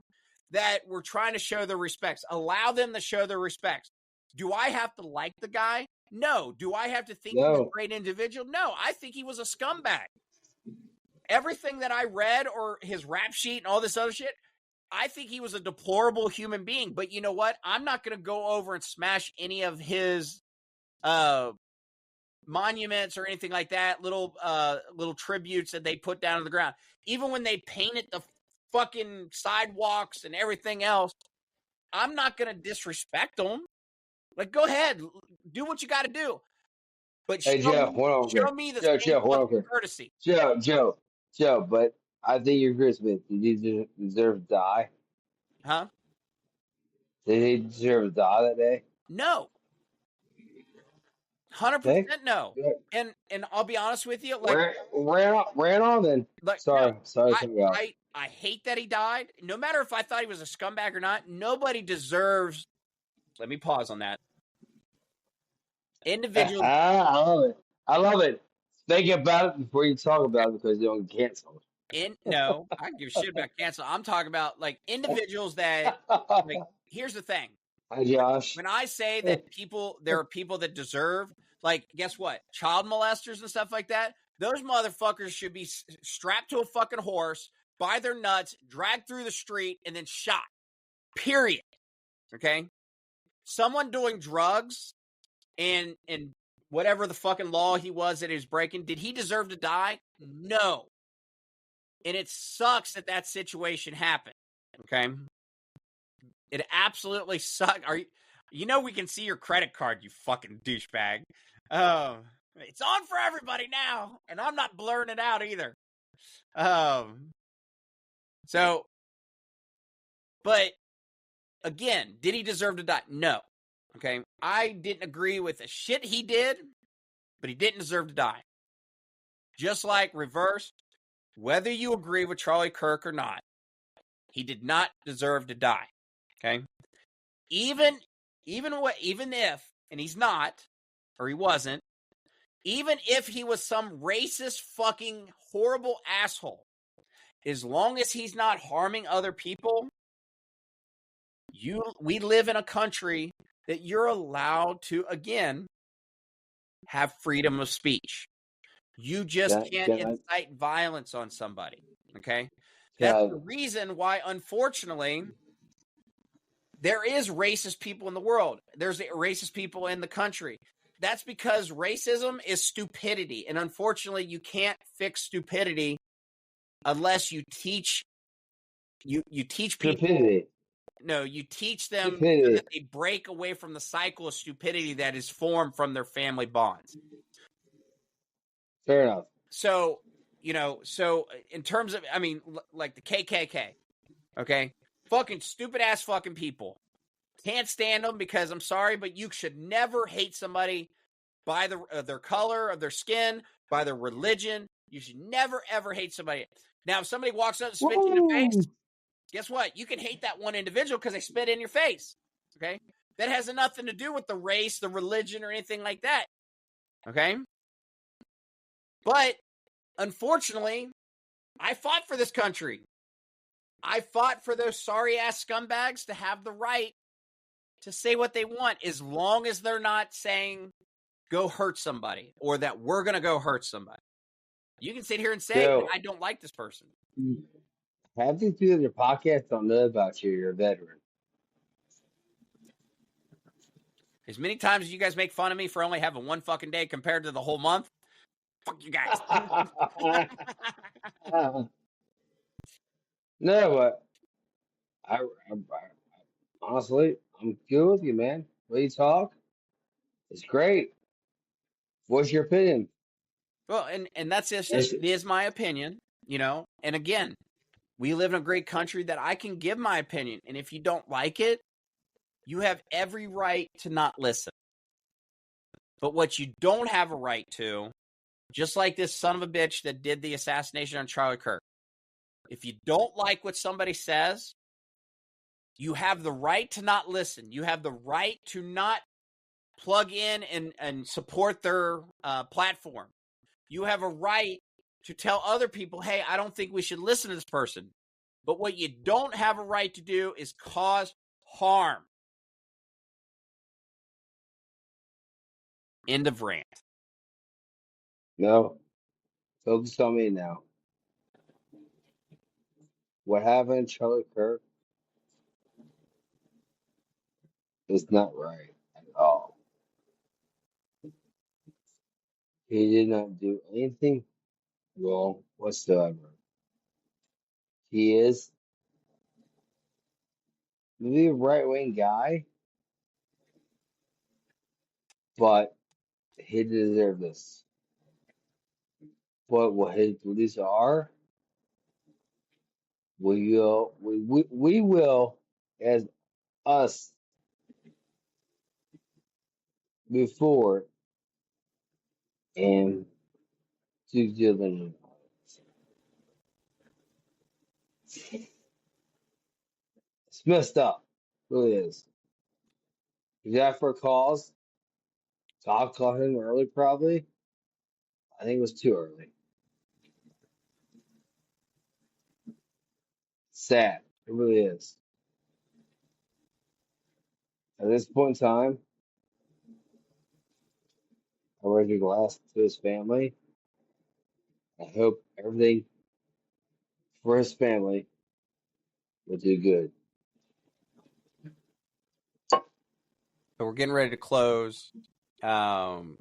that were trying to show their respects. Allow them to show their respects. Do I have to like the guy? No. Do I have to think he's a great individual? No, I think he was a scumbag. Everything that I read or his rap sheet and all this other shit, I think he was a deplorable human being. But you know what? I'm not going to go over and smash any of his monuments or anything like that, little tributes that they put down on the ground. Even when they painted the fucking sidewalks and everything else, I'm not going to disrespect them. Like, go ahead, do what you got to do. But hey, Joe, show me the same courtesy. Joe, but I think you're agreeing with me. Did he deserve to die? Huh? Did he deserve to die that day? No. 100% no. Good. And I'll be honest with you, like ran on then. Like, sorry. I hate that he died. No matter if I thought he was a scumbag or not, nobody deserves. Let me pause on that. Individual. I love it. Think about it before you talk about it because you don't get canceled. No, I don't give a shit about cancel. I'm talking about like individuals that. Like, here's the thing. Hi, Josh. When I say that there are people that deserve, like, guess what? Child molesters and stuff like that. Those motherfuckers should be strapped to a fucking horse, by their nuts, dragged through the street, and then shot. Period. Okay. Someone doing drugs and whatever the fucking law he was that he was breaking, did he deserve to die? No. And it sucks that situation happened. Okay. It absolutely sucks. You know we can see your credit card, you fucking douchebag. It's on for everybody now, and I'm not blurring it out either. So, but again, did he deserve to die? No. Okay, I didn't agree with the shit he did, but he didn't deserve to die. Just like reverse, whether you agree with Charlie Kirk or not, he did not deserve to die. Okay, even if, and he's not, or he wasn't, Even if he was some racist, fucking horrible asshole, as long as he's not harming other people, we live in a country that you're allowed to, again, have freedom of speech. You just can't incite violence on somebody, okay? That's the reason why, unfortunately, there is racist people in the world. There's racist people in the country. That's because racism is stupidity. And unfortunately, you can't fix stupidity unless you teach you teach people. Stupidity. No, you teach them so that they break away from the cycle of stupidity that is formed from their family bonds. Fair enough. So, so in terms of, I mean, like the KKK, okay? Fucking stupid ass fucking people. Can't stand them because I'm sorry, but you should never hate somebody by their color of their skin, by their religion. You should never, ever hate somebody. Now, if somebody walks up and spits in your face, guess what? You can hate that one individual because they spit in your face, okay? That has nothing to do with the race, the religion, or anything like that, okay? But, unfortunately, I fought for this country. I fought for those sorry-ass scumbags to have the right to say what they want, as long as they're not saying, go hurt somebody, or that we're going to go hurt somebody. You can sit here and say, I don't like this person. Half these people in your podcast don't know about you. You're a veteran. As many times as you guys make fun of me for only having one fucking day compared to the whole month, fuck you guys. No, but I honestly, I'm good with you, man. The way you talk, it's great. What's your opinion? Well, and that's just it is my opinion, And again, we live in a great country that I can give my opinion. And if you don't like it, you have every right to not listen. But what you don't have a right to, just like this son of a bitch that did the assassination on Charlie Kirk, if you don't like what somebody says, you have the right to not listen. You have the right to not plug in and support their platform. You have a right to tell other people, hey, I don't think we should listen to this person. But what you don't have a right to do is cause harm. End of rant. No. Focus on me now. What happened to Charlie Kirk is not right at all. He did not do anything wrong whatsoever. He is maybe a right-wing guy, but he deserved this. But what his beliefs are, we will, as us, move forward and do the It's messed up. It really is. He's out for a cause. Todd caught him early, probably. I think it was too early. Sad. It really is. At this point in time, I raise a glass to his family. I hope everything for his family will do good. So we're getting ready to close. I'm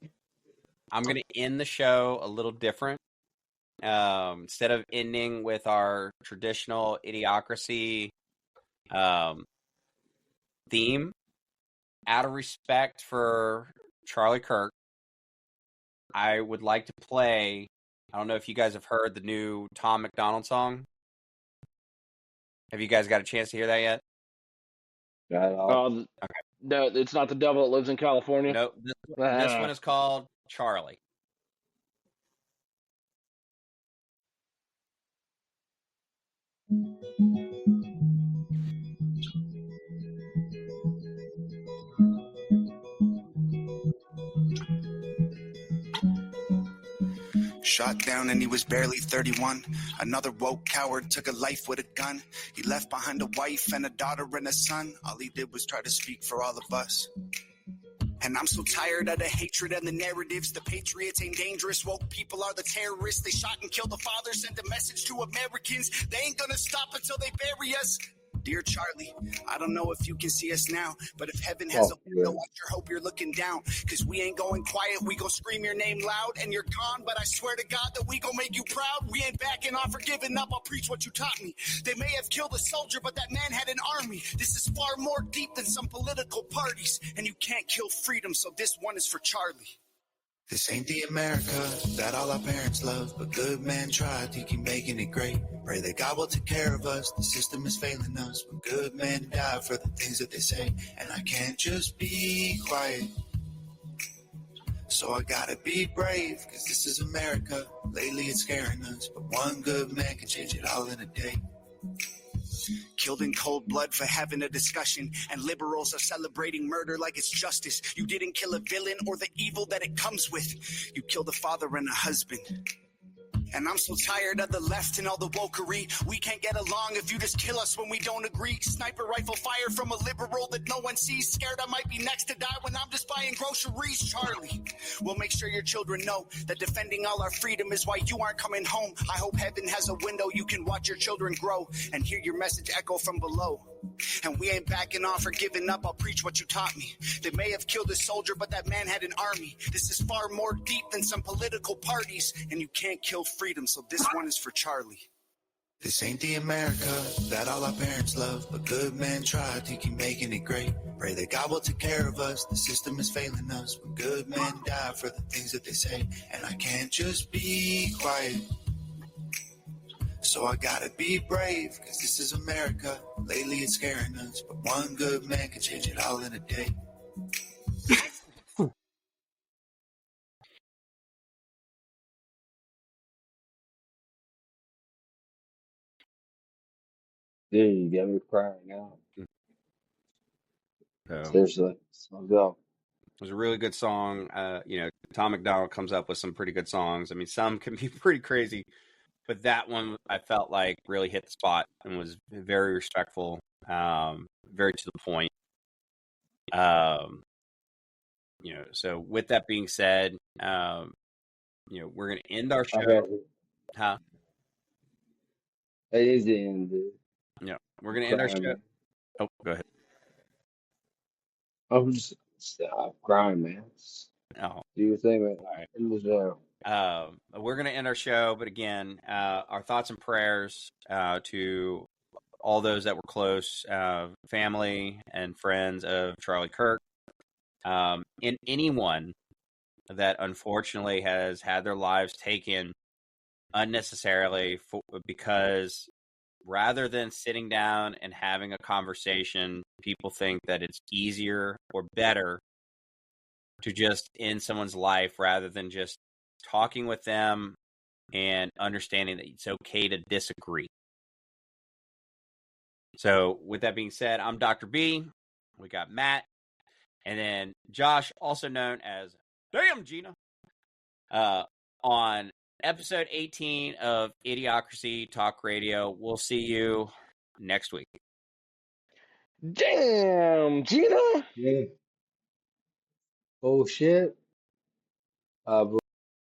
going to end the show a little different. Instead of ending with our traditional Idiocracy theme, out of respect for Charlie Kirk, I would like to play, I don't know if you guys have heard the new Tom McDonald song. Have you guys got a chance to hear that yet? Okay. No, it's not The Devil That Lives in California. No, this one is called Charlie. Shot down and he was barely 31. Another woke coward took a life with a gun. He left behind a wife and a daughter and a son. All he did was try to speak for all of us. And I'm so tired of the hatred and the narratives. The patriots ain't dangerous. Woke people are the terrorists. They shot and killed the father, sent a message to Americans. They ain't gonna stop until they bury us. Dear Charlie, I don't know if you can see us now, but if heaven has a window, I sure hope you're looking down. Cause we ain't going quiet, we gon' scream your name loud. And you're gone, but I swear to God that we gon' make you proud. We ain't backing off or giving up, I'll preach what you taught me. They may have killed a soldier, but that man had an army. This is far more deep than some political parties. And you can't kill freedom, so this one is for Charlie. This ain't the America that all our parents love, but good men tried to keep making it great. Pray that God will take care of us, the system is failing us, but good men die for the things that they say. And I can't just be quiet, so I gotta be brave, cause this is America. Lately it's scaring us, but one good man can change it all in a day. Killed in cold blood for having a discussion, and liberals are celebrating murder like it's justice. You didn't kill a villain or the evil that it comes with. You killed a father and a husband. And I'm so tired of the left and all the wokery. We can't get along if you just kill us when we don't agree. Sniper rifle fire from a liberal that no one sees. Scared I might be next to die when I'm just buying groceries. Charlie, we'll make sure your children know that defending all our freedom is why you aren't coming home. I hope heaven has a window you can watch your children grow and hear your message echo from below. And we ain't backing off or giving up, I'll preach what you taught me. They may have killed a soldier, but that man had an army. This is far more deep than some political parties. And you can't kill freedom, so this one is for Charlie. This ain't the America that all our parents love, but good men try to keep making it great. Pray that God will take care of us, the system is failing us, but good men die for the things that they say. And I can't just be quiet, so I gotta be brave, cause this is America. Lately it's scaring us, but one good man can change it all in a day. Dude, you get me crying now. So, Seriously. So go. it was a really good song. Tom McDonald comes up with some pretty good songs. I mean, some can be pretty crazy, but that one I felt like really hit the spot and was very respectful, very to the point. So with that being said, we're going to end our show. Okay. Huh? It is the end, dude. Yeah, we're going to end our show. Man. Oh, go ahead. I'm just stop crying, man. Oh, Do your thing, man. all right. End the show. We're going to end our show, but again, our thoughts and prayers to all those that were close, family and friends of Charlie Kirk, and anyone that unfortunately has had their lives taken unnecessarily because rather than sitting down and having a conversation, people think that it's easier or better to just end someone's life rather than just talking with them and understanding that it's okay to disagree. So with that being said, I'm Dr. B. We got Matt. And then Josh, also known as Damn Gina, on episode 18 of Idiocracy Talk Radio. We'll see you next week. Damn, Gina. Yeah. Oh, shit.